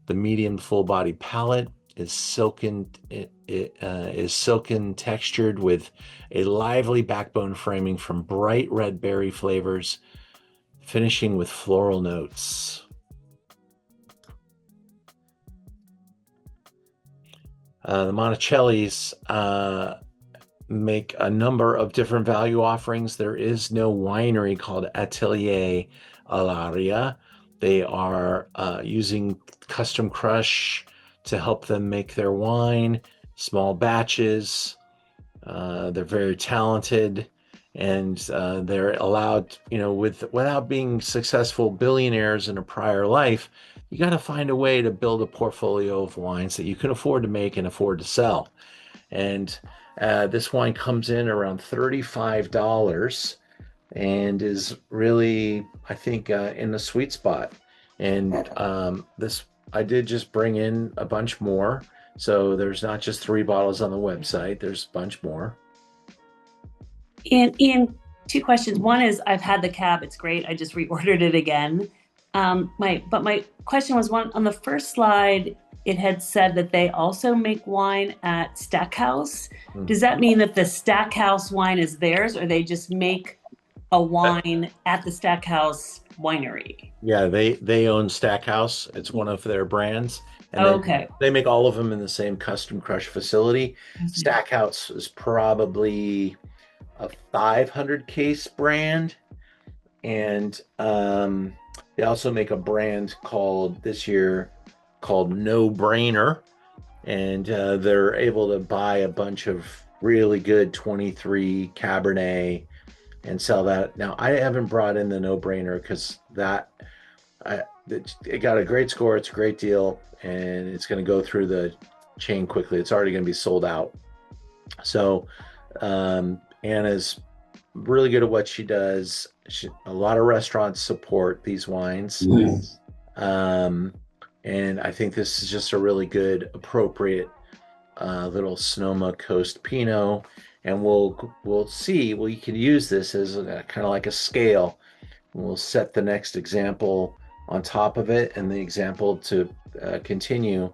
The medium full body palette is silken. Is silken textured with a lively backbone framing from bright red berry flavors, finishing with floral notes. The Monticelli's make a number of different value offerings. There is no winery called Atelier Ilaria. They are using custom crush to help them make their wine, small batches. They're very talented, and they're allowed, without being successful billionaires in a prior life, you got to find a way to build a portfolio of wines that you can afford to make and afford to sell. And this wine comes in around $35 and is really, I think, in the sweet spot. And this, I did just bring in a bunch more. So there's not just 3 bottles on the website, there's a bunch more. Ian, 2 questions. One is I've had the cab. It's great. I just reordered it again. My question was, one on the first slide, it had said that they also make wine at Stackhouse. Does that mean that the Stackhouse wine is theirs, or they just make a wine at the Stackhouse winery? Yeah, they own Stackhouse. It's one of their brands. And Okay. they make all of them in the same custom crush facility. Stackhouse is probably a 500 case brand. And they also make a brand this year called No Brainer. And they're able to buy a bunch of really good 23 Cabernet and sell that. Now, I haven't brought in the No Brainer because it got a great score. It's a great deal, and it's going to go through the chain quickly. It's already going to be sold out. So Anna's really good at what she does. A lot of restaurants support these wines. And I think this is just a really good, appropriate little Sonoma Coast Pinot. And we'll see. You can use this as kind of like a scale. We'll set the next example on top of it and the example to continue.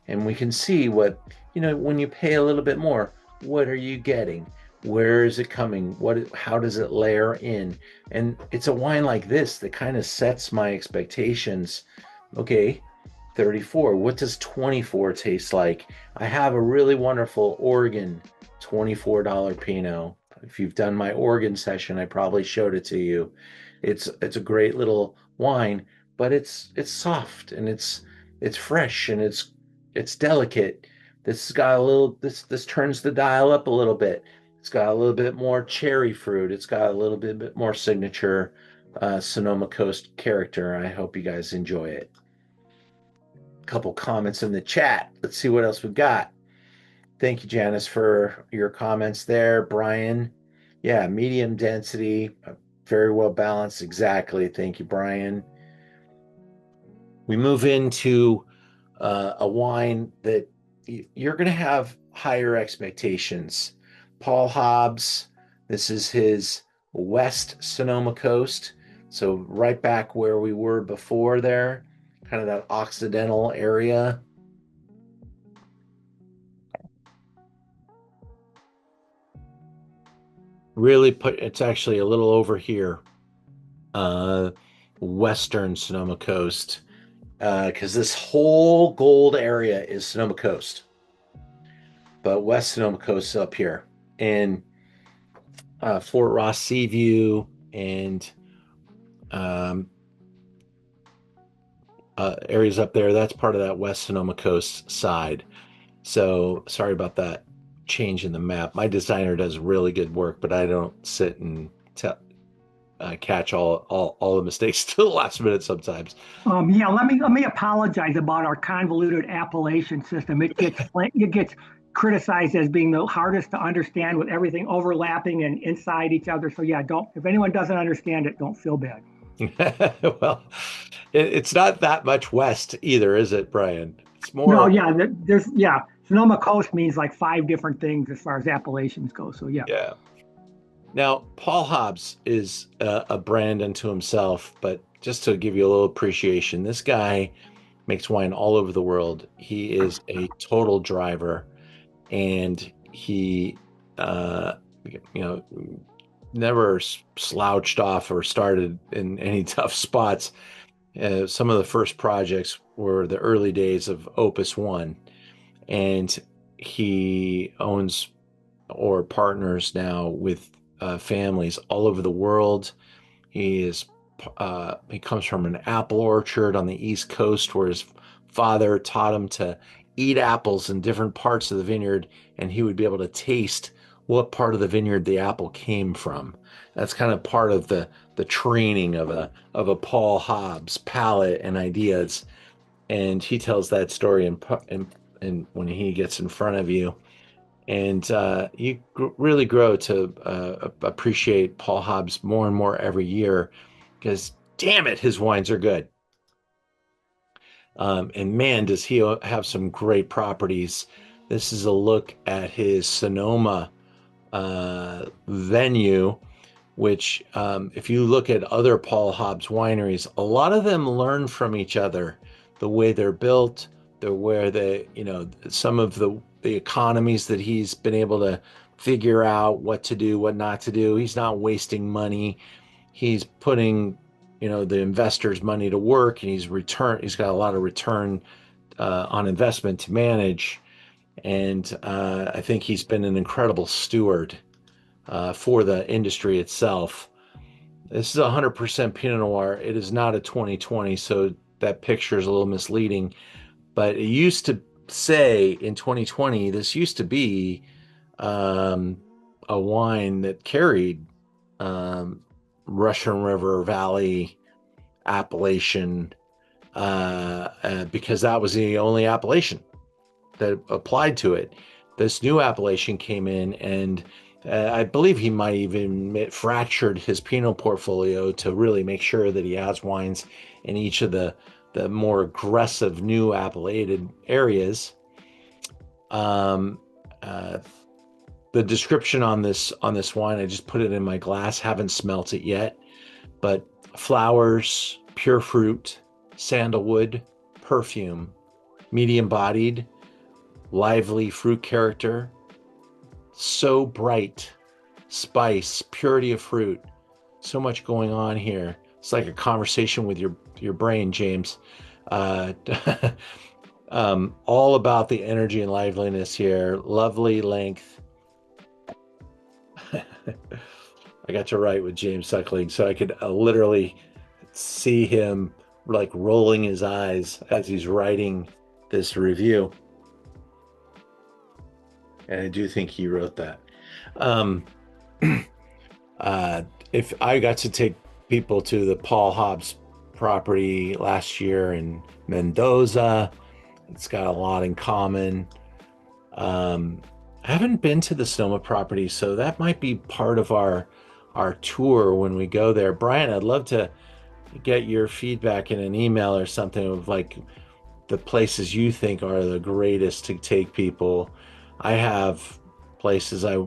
And we can see what, when you pay a little bit more, what are you getting? Where is it coming? How does it layer in? And it's a wine like this that kind of sets my expectations. Okay, 34. What does 24 taste like? I have a really wonderful Oregon $24 Pinot. If you've done my Oregon session, I probably showed it to you. It's a great little wine, but it's soft and it's fresh and it's delicate. This turns the dial up a little bit. It's got a little bit more cherry fruit. It's got a little bit more signature Sonoma Coast character. I hope you guys enjoy it. A couple comments in the chat. Let's see what else we've got. Thank you, Janice, for your comments there. Brian, yeah, medium density, very well balanced. Exactly. Thank you, Brian. We move into a wine that you're going to have higher expectations. Paul Hobbs, this is his West Sonoma Coast. So right back where we were before there, kind of that Occidental area. It's actually a little over here, Western Sonoma Coast, because this whole gold area is Sonoma Coast. But West Sonoma Coast is up here. And Fort Ross Seaview and areas up there. That's part of that West Sonoma Coast side. So sorry about that change in the map. My designer does really good work, but I don't sit and catch all the mistakes to the last minute sometimes. Yeah, let me apologize about our convoluted appellation system. It gets criticized as being the hardest to understand with everything overlapping and inside each other. So yeah, don't if anyone doesn't understand it, don't feel bad. Well, it's not that much west either, is it, Brian? It's No, more, yeah, Sonoma Coast means like five different things as far as appellations go. So yeah. yeah. Now, Paul Hobbs is a brand unto himself, but just to give you a little appreciation, this guy makes wine all over the world. He is a total driver, and he, uh, you know, never slouched off or started in any tough spots. Some of the first projects were the early days of Opus One, and he owns or partners now with families all over the world. He comes from an apple orchard on the East Coast where his father taught him to eat apples in different parts of the vineyard, and he would be able to taste what part of the vineyard the apple came from. That's kind of part of the training of a Paul Hobbs palate and ideas. And he tells that story in when he gets in front of you, and you really grow to appreciate Paul Hobbs more and more every year because, damn it, his wines are good. And man, does he have some great properties. This is a look at his Sonoma venue, which, if you look at other Paul Hobbs wineries, a lot of them learn from each other, the way they're built, where some of the economies that he's been able to figure out what to do, what not to do. He's not wasting money. He's putting, the investors' money to work, and he's got a lot of return on investment to manage. And I think he's been an incredible steward for the industry itself. This is 100% Pinot Noir. It is not a 2020, so that picture is a little misleading. But it used to say in 2020, this used to be a wine that carried Russian River Valley appellation because that was the only appellation that applied to it. This new appellation came in, and I believe he might even fractured his Pinot portfolio to really make sure that he has wines in each of the more aggressive new appellated areas. The description on this wine, I just put it in my glass, haven't smelt it yet, but flowers, pure fruit, sandalwood, perfume, medium bodied, lively fruit character, so bright, spice, purity of fruit, so much going on here. It's like a conversation with your brain, James. All about the energy and liveliness here. Lovely length. I got to write with James Suckling, so I could literally see him like rolling his eyes as he's writing this review. And I do think he wrote that. If I got to take people to the Paul Hobbs property last year in Mendoza, it's got a lot in common. I haven't been to the Sonoma property, so that might be part of our tour when we go there. Brian, I'd love to get your feedback in an email or something of like the places you think are the greatest to take people. I have places I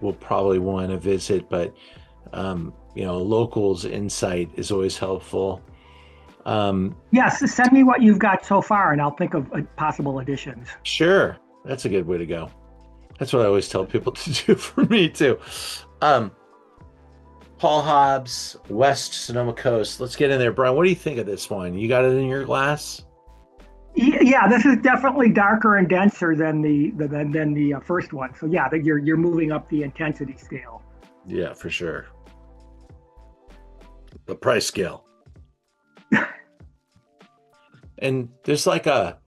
will probably want to visit, but locals' insight is always helpful. Yes, send me what you've got so far, and I'll think of possible additions. Sure, that's a good way to go. That's what I always tell people to do for me too. Paul Hobbs, West Sonoma Coast. Let's get in there, Brian. What do you think of this wine? You got it in your glass? Yeah, this is definitely darker and denser than the first one. So yeah, you're moving up the intensity scale. Yeah, for sure. The price scale. And there's like a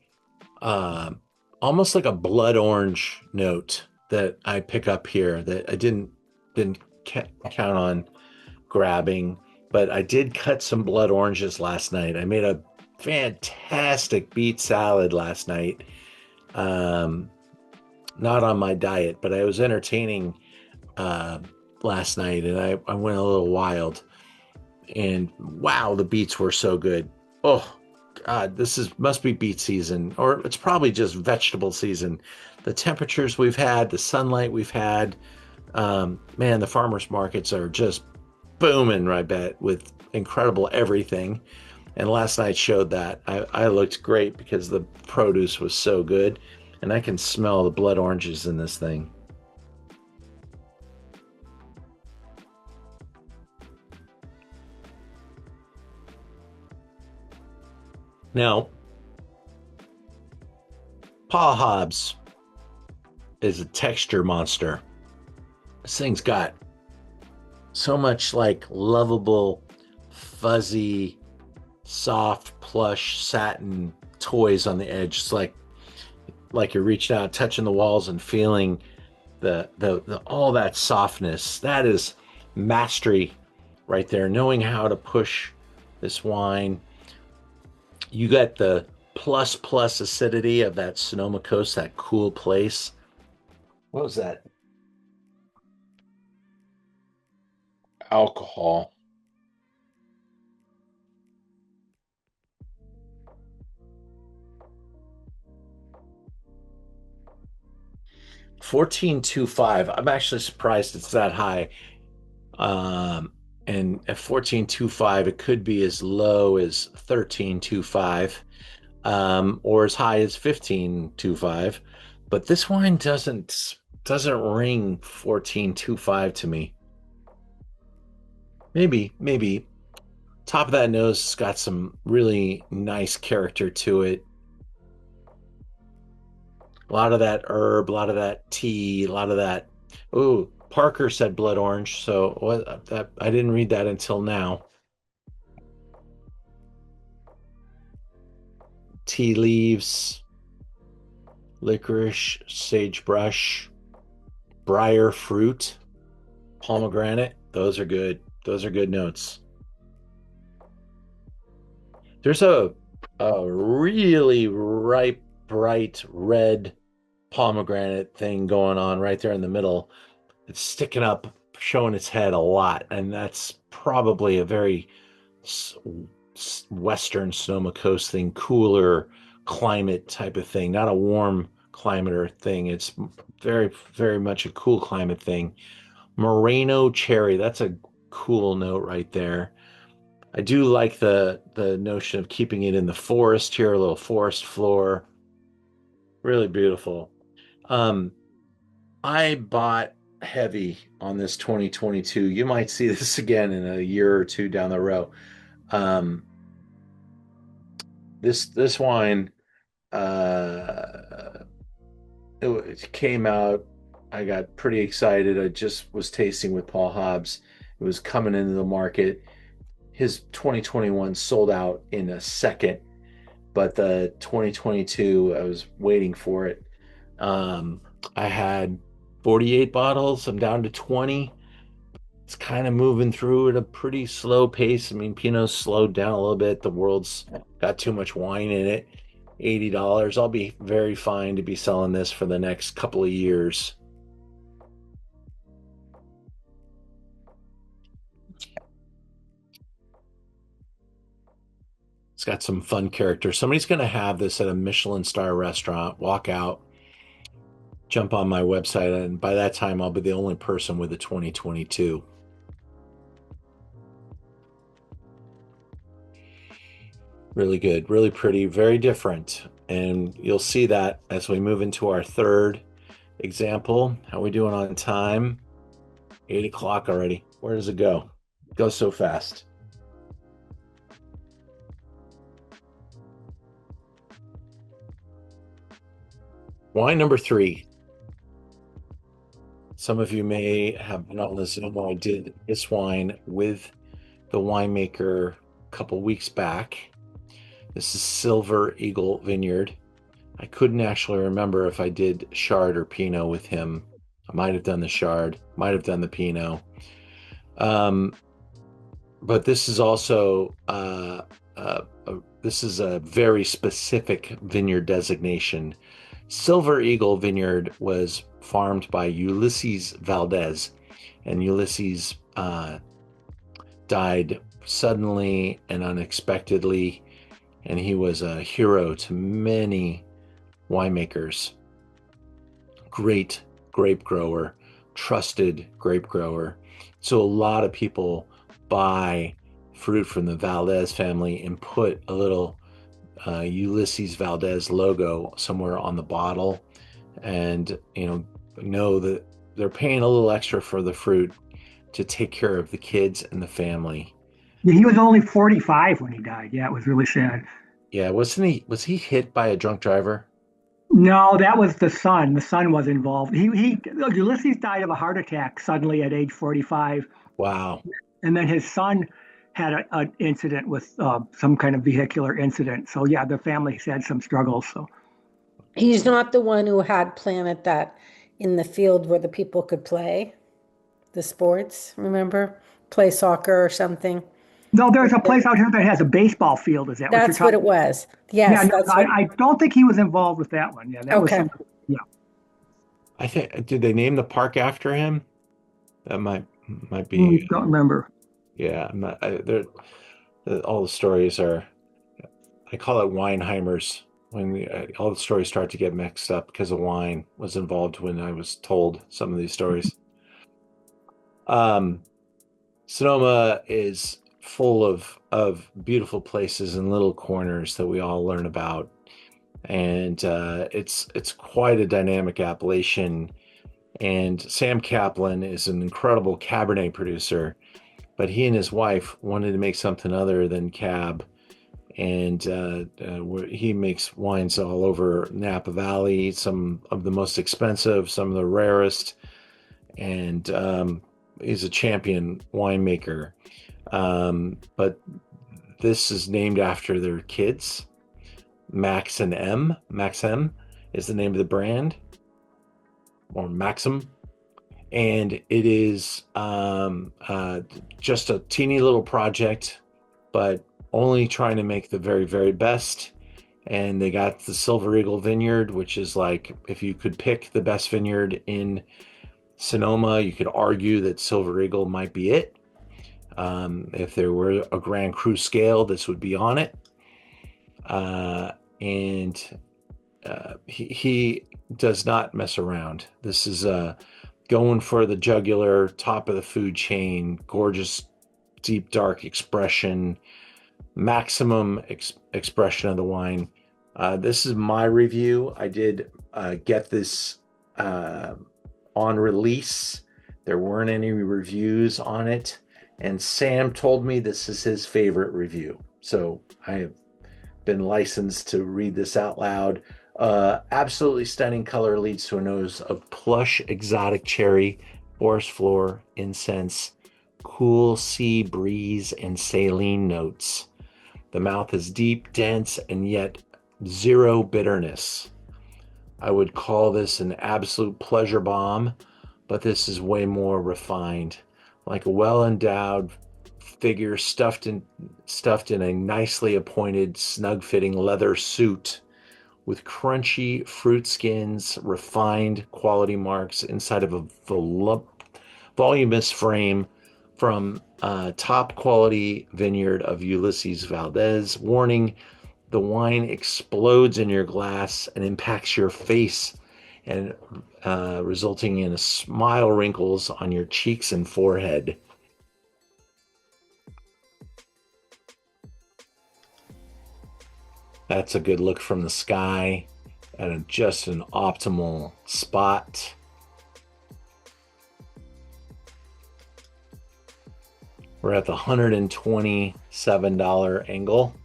uh, almost like a blood orange note that I pick up here that I didn't count on grabbing, but I did cut some blood oranges last night. I made a fantastic beet salad last night. Um, Not on my diet, but I was entertaining uh, last night, and I went a little wild. And wow, the beets were so good. Oh God, this is must be beet season, or it's probably just vegetable season. The temperatures we've had, the sunlight we've had, man, the farmers markets are just booming, I bet, with incredible everything. And last night showed that. I looked great because the produce was so good, and I can smell the blood oranges in this thing. Now, Paul Hobbs is a texture monster. This thing's got so much like lovable, fuzzy, soft, plush satin toys on the edge. It's like you're reaching out, touching the walls, and feeling the all that softness. That is mastery right there. Knowing how to push this wine. You got the plus acidity of that Sonoma coast, that cool place. What was that? Alcohol. 14.25. I'm actually surprised it's that high. Um, and at 14.25, it could be as low as 13.25, or as high as 15.25. But this wine doesn't ring 14.25 to me. Maybe. Top of that nose has got some really nice character to it. A lot of that herb, a lot of that tea, a lot of that. Oh, Parker said blood orange, so what that I didn't read that until now. Tea leaves, licorice, sagebrush, briar fruit, pomegranate. Those are good. Those are good notes. There's a really ripe, bright red pomegranate thing going on right there in the middle. It's sticking up, showing its head a lot, and that's probably a very Western Sonoma Coast thing, cooler climate type of thing, not a warm climate or thing. It's very much a cool climate thing. Moreno cherry, that's a cool note right there. I do like the notion of keeping it in the forest here, a little forest floor. Really beautiful. Um, I bought heavy on this 2022. You might see this again in a year or two down the road. Um, this wine, uh, it came out. I got pretty excited. I just was tasting with Paul Hobbs. It was coming into the market. His 2021 sold out in a second, but the 2022, I was waiting for it. I had 48 bottles. I'm down to 20. It's kind of moving through at a pretty slow pace. I mean, Pinot's slowed down a little bit. The world's got too much wine in it. $80. I'll be very fine to be selling this for the next couple of years. It's got some fun character. Somebody's going to have this at a Michelin star restaurant, walk out, jump on my website, and by that time, I'll be the only person with a 2022. Really good, really pretty, very different. And you'll see that as we move into our third example. How are we doing on time? 8 o'clock already. Where does it go? It goes so fast. Wine number three. Some of you may have not listened when I did this wine with the winemaker a couple weeks back. This is Silver Eagle Vineyard. I couldn't actually remember if I did Chard or Pinot with him. I might have done the Chard, might have done the Pinot. But this is also this is a very specific vineyard designation. Silver Eagle Vineyard was farmed by Ulysses Valdez, and Ulysses died suddenly and unexpectedly, and he was a hero to many winemakers. Great grape grower, trusted grape grower. So a lot of people buy fruit from the Valdez family and put a little Ulysses Valdez logo somewhere on the bottle, and know that they're paying a little extra for the fruit to take care of the kids and the family. Yeah, he was only 45 when he died. Yeah, it was really sad. Yeah, was he hit by a drunk driver? No, that was the son. The son was involved. Ulysses died of a heart attack suddenly at age 45, Wow. and then his son had an incident with some kind of vehicular incident. So yeah, the family's had some struggles. So He's not the one who had planted that in the field where the people could play the sports, remember? Play soccer or something. no, there's a place out here that has a baseball field. Is that what you're That's what talking it was. Yeah, Yes, no, that's what. I don't think he was involved with that one. Yeah, that was Okay. yeah. I think, did they name the park after him? That might be. Don't remember. Yeah, I'm not. All the stories are. I call it Weinheimers when all the stories start to get mixed up because of wine was involved when I was told some of these stories. Sonoma is full of beautiful places and little corners that we all learn about, and it's quite a dynamic appellation. And Sam Kaplan is an incredible Cabernet producer, but he and his wife wanted to make something other than Cab, and he makes wines all over Napa Valley, some of the most expensive, some of the rarest, and he's a champion winemaker. But this is named after their kids. Max and M. Maxem is the name of the brand, or Maxem. And it is just a teeny little project, but only trying to make the very, very best. And they got the Silver Eagle Vineyard, which is like, if you could pick the best vineyard in Sonoma, you could argue that Silver Eagle might be it. If there were a Grand Cru scale, this would be on it. He does not mess around. This is going for the jugular, top of the food chain, gorgeous, deep, dark expression, maximum expression of the wine. This is my review. I did get this on release. There weren't any reviews on it, and Sam told me this is his favorite review. So I have been licensed to read this out loud. Absolutely stunning color, leads to a nose of plush, exotic cherry, forest floor, incense, cool sea breeze, and saline notes. The mouth is deep, dense, and yet zero bitterness. I would call this an absolute pleasure bomb, but this is way more refined, like a well-endowed figure stuffed in a nicely appointed, snug-fitting leather suit with crunchy fruit skins, refined quality marks inside of a voluminous frame from top quality vineyard of Ulysses Valdez. Warning: the wine explodes in your glass and impacts your face, and resulting in a smile wrinkles on your cheeks and forehead. That's a good look from the sky at just an optimal spot. We're at the $127 angle.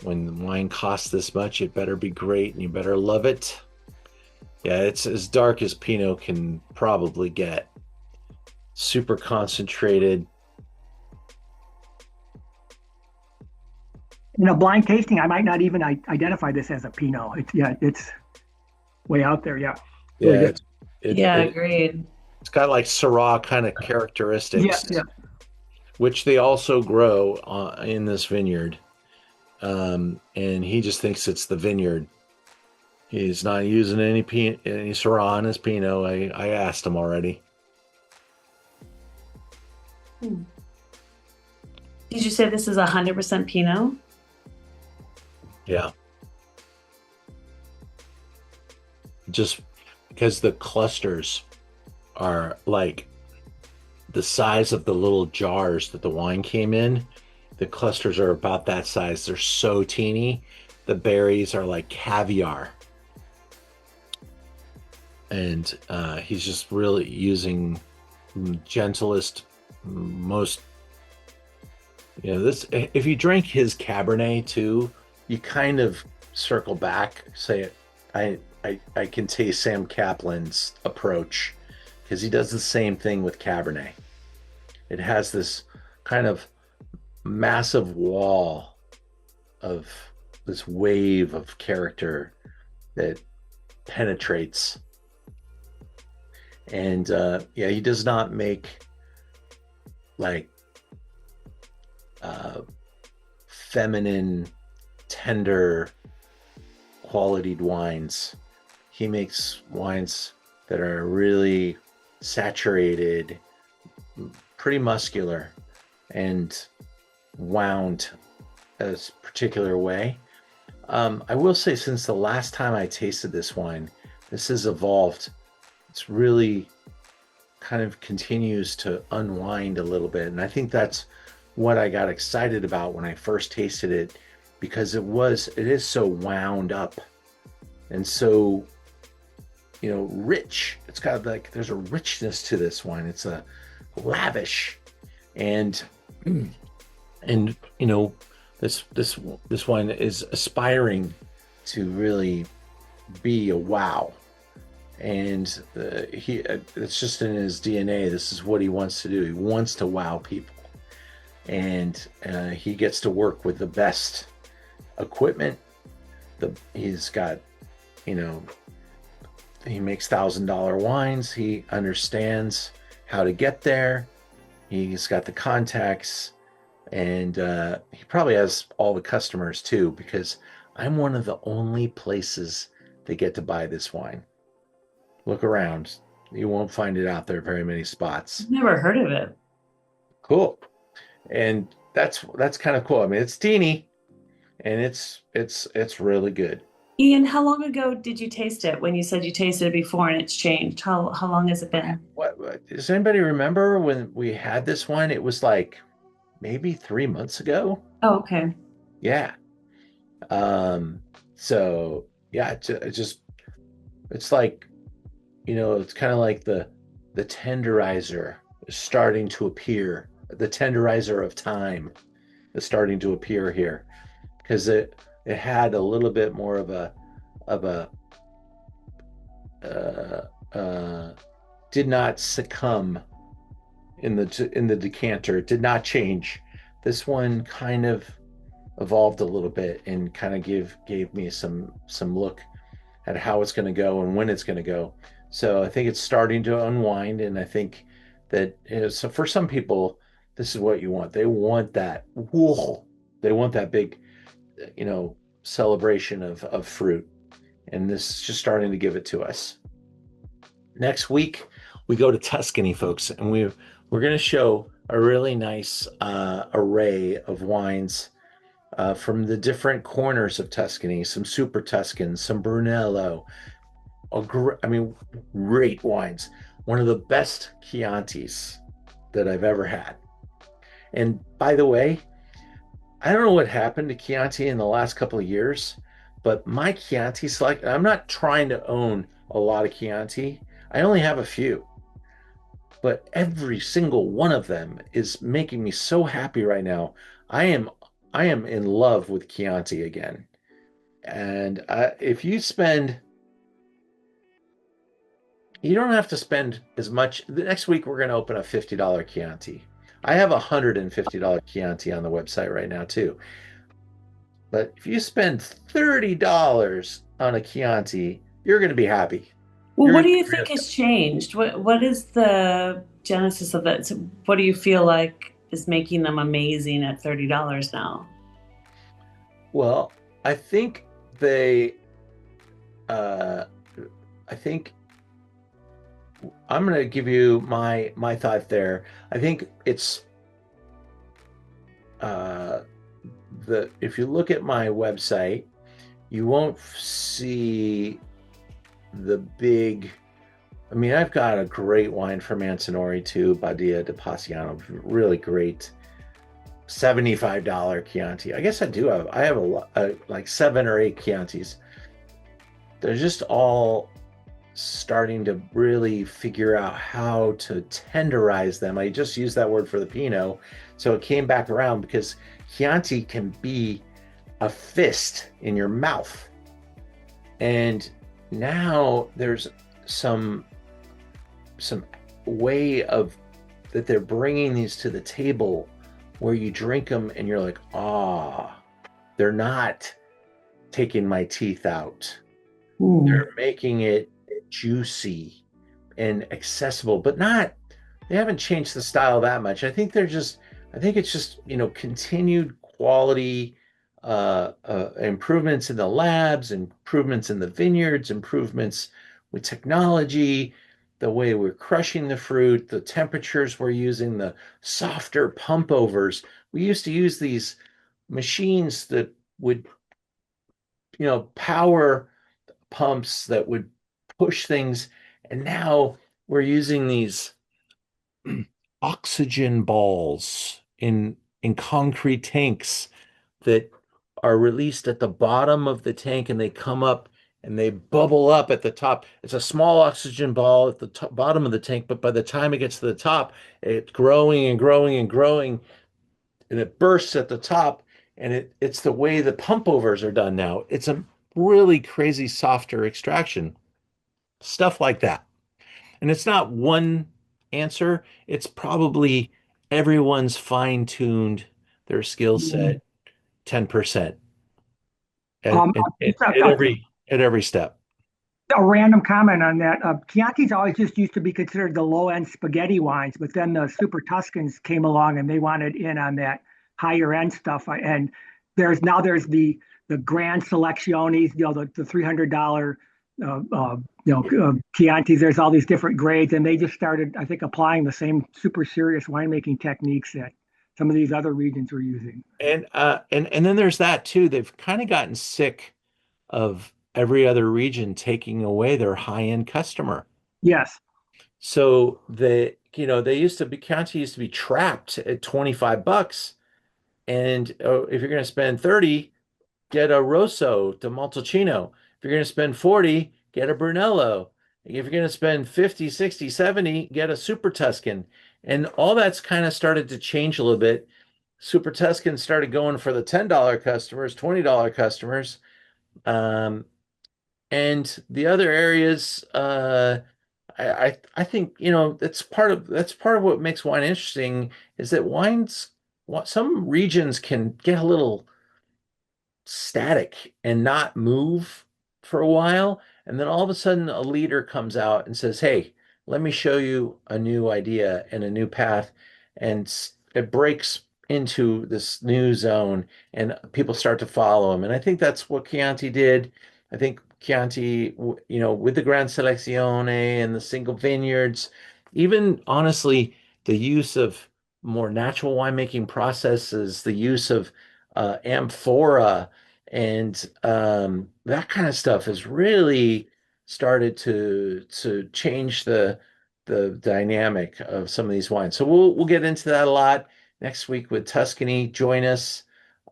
When the wine costs this much, it better be great and you better love it. Yeah, it's as dark as Pinot can probably get. Super concentrated. In a blind tasting, I might not even identify this as a Pinot. It's way out there. Yeah, really Yeah, good. Yeah, it agreed. it's got like Syrah kind of Yeah, characteristics, yeah. which they also grow in this vineyard. And he just thinks it's the vineyard. He's not using any Syrah in his Pinot. I asked him already. Hmm. Did you say this is 100% Pinot? Yeah, just because the clusters are like the size of the little jars that the wine came in. The clusters are about that size. They're so teeny. The berries are like caviar. And he's just really using gentlest, most, this, if you drink his Cabernet too, you kind of circle back, say, I can taste Sam Kaplan's approach because he does the same thing with Cabernet. It has this kind of massive wall of this wave of character that penetrates. And yeah, he does not make like feminine, tender, qualitied wines. He makes wines that are really saturated, pretty muscular, and wound a particular way. I will say, since the last time I tasted this wine, this has evolved. It's really kind of continues to unwind a little bit. And I think that's what I got excited about when I first tasted it, because it is so wound up and so, rich. It's got like, there's a richness to this wine. It's a lavish and this wine is aspiring to really be a wow. And it's just in his DNA. This is what he wants to do. He wants to wow people, and he gets to work with the best equipment. He's got, he makes $1,000 wines. He understands how to get there. He's got the contacts, and he probably has all the customers too, because I'm one of the only places that get to buy this wine. Look around. You won't find it out there very many spots. Never heard of it. Cool. And that's kind of cool. I mean, it's teeny and it's really good. Ian, how long ago did you taste it when you said you tasted it before and it's changed? How long has it been? What does anybody remember when we had this wine? It was like maybe 3 months ago. Oh, okay. Yeah. So yeah, it's like, it's kind of like the tenderizer is starting to appear. The tenderizer of time is starting to appear here, because it had a little bit more of a did not succumb in the decanter. It did not change. This one kind of evolved a little bit and kind of gave me some look at how it's going to go and when it's going to go. So I think it's starting to unwind, and I think that so for some people, this is what you want. They want that whoa. They want that big, celebration of fruit, and this is just starting to give it to us. Next week, we go to Tuscany, folks, and we're going to show a really nice array of wines from the different corners of Tuscany. Some Super Tuscans, some Brunello. Great wines. One of the best Chiantis that I've ever had. And by the way, I don't know what happened to Chianti in the last couple of years, but my Chianti select, I'm not trying to own a lot of Chianti. I only have a few, but every single one of them is making me so happy right now. I am in love with Chianti again. And if you don't have to spend as much. The next week, we're going to open a $50 Chianti. I have a $150 Chianti on the website right now, too. But if you spend $30 on a Chianti, you're going to be happy. Well, You're what going do to you be real. think has changed? What is the genesis of that? So what do you feel like is making them amazing at $30 now? Well, I think they, uh, I think I'm going to give you my thought there. I think it's uh, the if you look at my website, you won't see the big. I mean, I've got a great wine from Antinori too, Badia de Passiano, really great. $75 Chianti. I guess I do have. I have like 7 or 8 Chiantis. They're just all starting to really figure out how to tenderize them. I just used that word for the Pinot, so it came back around because Chianti can be a fist in your mouth, and now there's some some way of that they're bringing these to the table where you drink them and you're like, ah, they're not taking my teeth out. Ooh. They're making it juicy and accessible, but not, they haven't changed the style that much. I think it's just, continued quality, improvements in the labs, improvements in the vineyards, improvements with technology, the way we're crushing the fruit, the temperatures we're using, the softer pump overs. We used to use these machines that would, power pumps that would push things. And now we're using these oxygen balls in concrete tanks that are released at the bottom of the tank and they come up and they bubble up at the top. It's a small oxygen ball at the bottom of the tank, but by the time it gets to the top, it's growing and growing and growing, and it bursts at the top. And it's the way the pump overs are done now. It's a really crazy softer extraction, stuff like that. And it's not one answer, it's probably everyone's fine-tuned their skill set 10% Um, just at every step. a random comment on that. Chianti's always just used to be considered the low end spaghetti wines, but then the Super Tuscans came along and they wanted in on that higher end stuff. And there's the Grand Selecciones, the $300 Chiantis. There's all these different grades, and they just started, I think, applying the same super serious winemaking techniques that some of these other regions were using. And then there's that too. They've kind of gotten sick of every other region taking away their high-end customer. Yes. So they used to be Chianti used to be trapped at $25. And if you're going to spend 30, get a Rosso de Montalcino. If you're going to spend 40, get a Brunello. If you're going to spend 50, 60, 70, get a Super Tuscan. And all that's kind of started to change a little bit. Super Tuscan started going for the $10 customers, $20 customers. Um, and the other areas, I think, that's part of what makes wine interesting is that some regions can get a little static and not move for a while. And then all of a sudden, a leader comes out and says, hey, let me show you a new idea and a new path. And it breaks into this new zone and people start to follow him. And I think that's what Chianti did. I think Chianti, with the Gran Selezione and the single vineyards, even honestly, the use of more natural winemaking processes, the use of amphora and that kind of stuff has really started to change the dynamic of some of these wines. So we'll get into that a lot next week with Tuscany. Join us.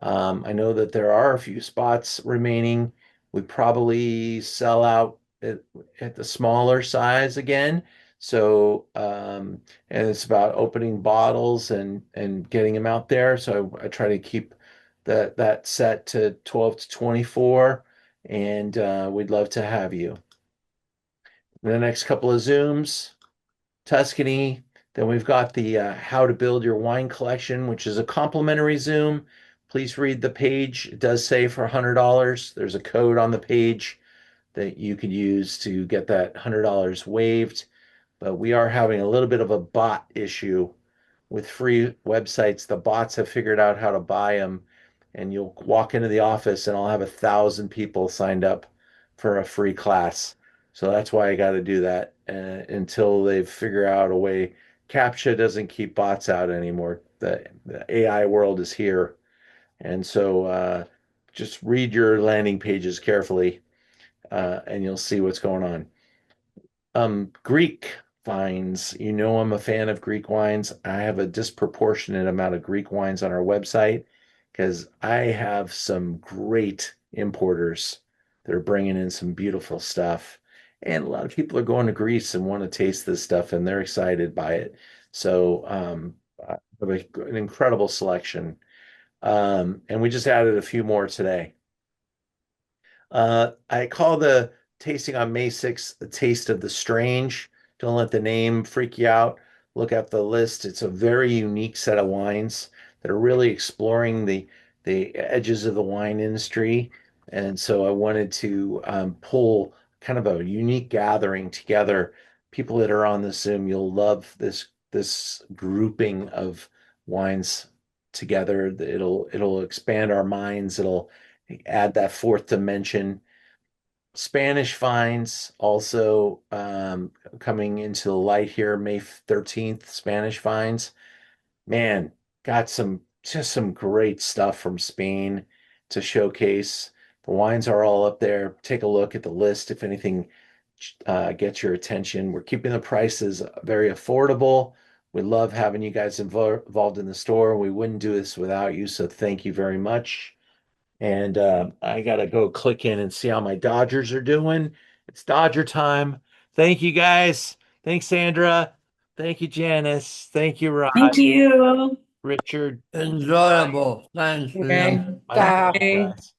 I know that there are a few spots remaining. We probably sell out at the smaller size again. So and it's about opening bottles and getting them out there. So I try to keep that set to 12 to 24, and we'd love to have you. In the next couple of Zooms, Tuscany. Then we've got the how to build your wine collection, which is a complimentary Zoom. please read the page. It does say for $100. There's a code on the page that you could use to get that $100 waived. But we are having a little bit of a bot issue with free websites. The bots have figured out how to buy them, and you'll walk into the office and I'll have 1,000 people signed up for a free class. So that's why I got to do that until they figure out a way. CAPTCHA doesn't keep bots out anymore. The AI world is here. And so just read your landing pages carefully, and you'll see what's going on. Greek wines. You know, I'm a fan of Greek wines. I have a disproportionate amount of Greek wines on our website because I have some great importers that are bringing in some beautiful stuff. And a lot of people are going to Greece and want to taste this stuff, and they're excited by it. So I have an incredible selection. And we just added a few more today. I call the tasting on May 6th the Taste of the Strange. Don't let the name freak you out. Look at the list. It's a very unique set of wines that are really exploring the edges of the wine industry. And so I wanted to pull kind of a unique gathering together. People that are on the Zoom, you'll love this grouping of wines together. It'll expand our minds. It'll add that fourth dimension. Spanish vines also coming into the light here, May 13th, Spanish vines. Man, got some great stuff from Spain to showcase. The wines are all up there. Take a look at the list if anything gets your attention. We're keeping the prices very affordable. We love having you guys involved in the store. We wouldn't do this without you, so thank you very much. And I gotta go click in and see how my Dodgers are doing. It's Dodger time. Thank you guys. Thanks, Sandra. Thank you, Janice. Thank you, Rod, Thank you. Richard. Enjoyable. Thank you. Okay. My Bye. Bye. guys.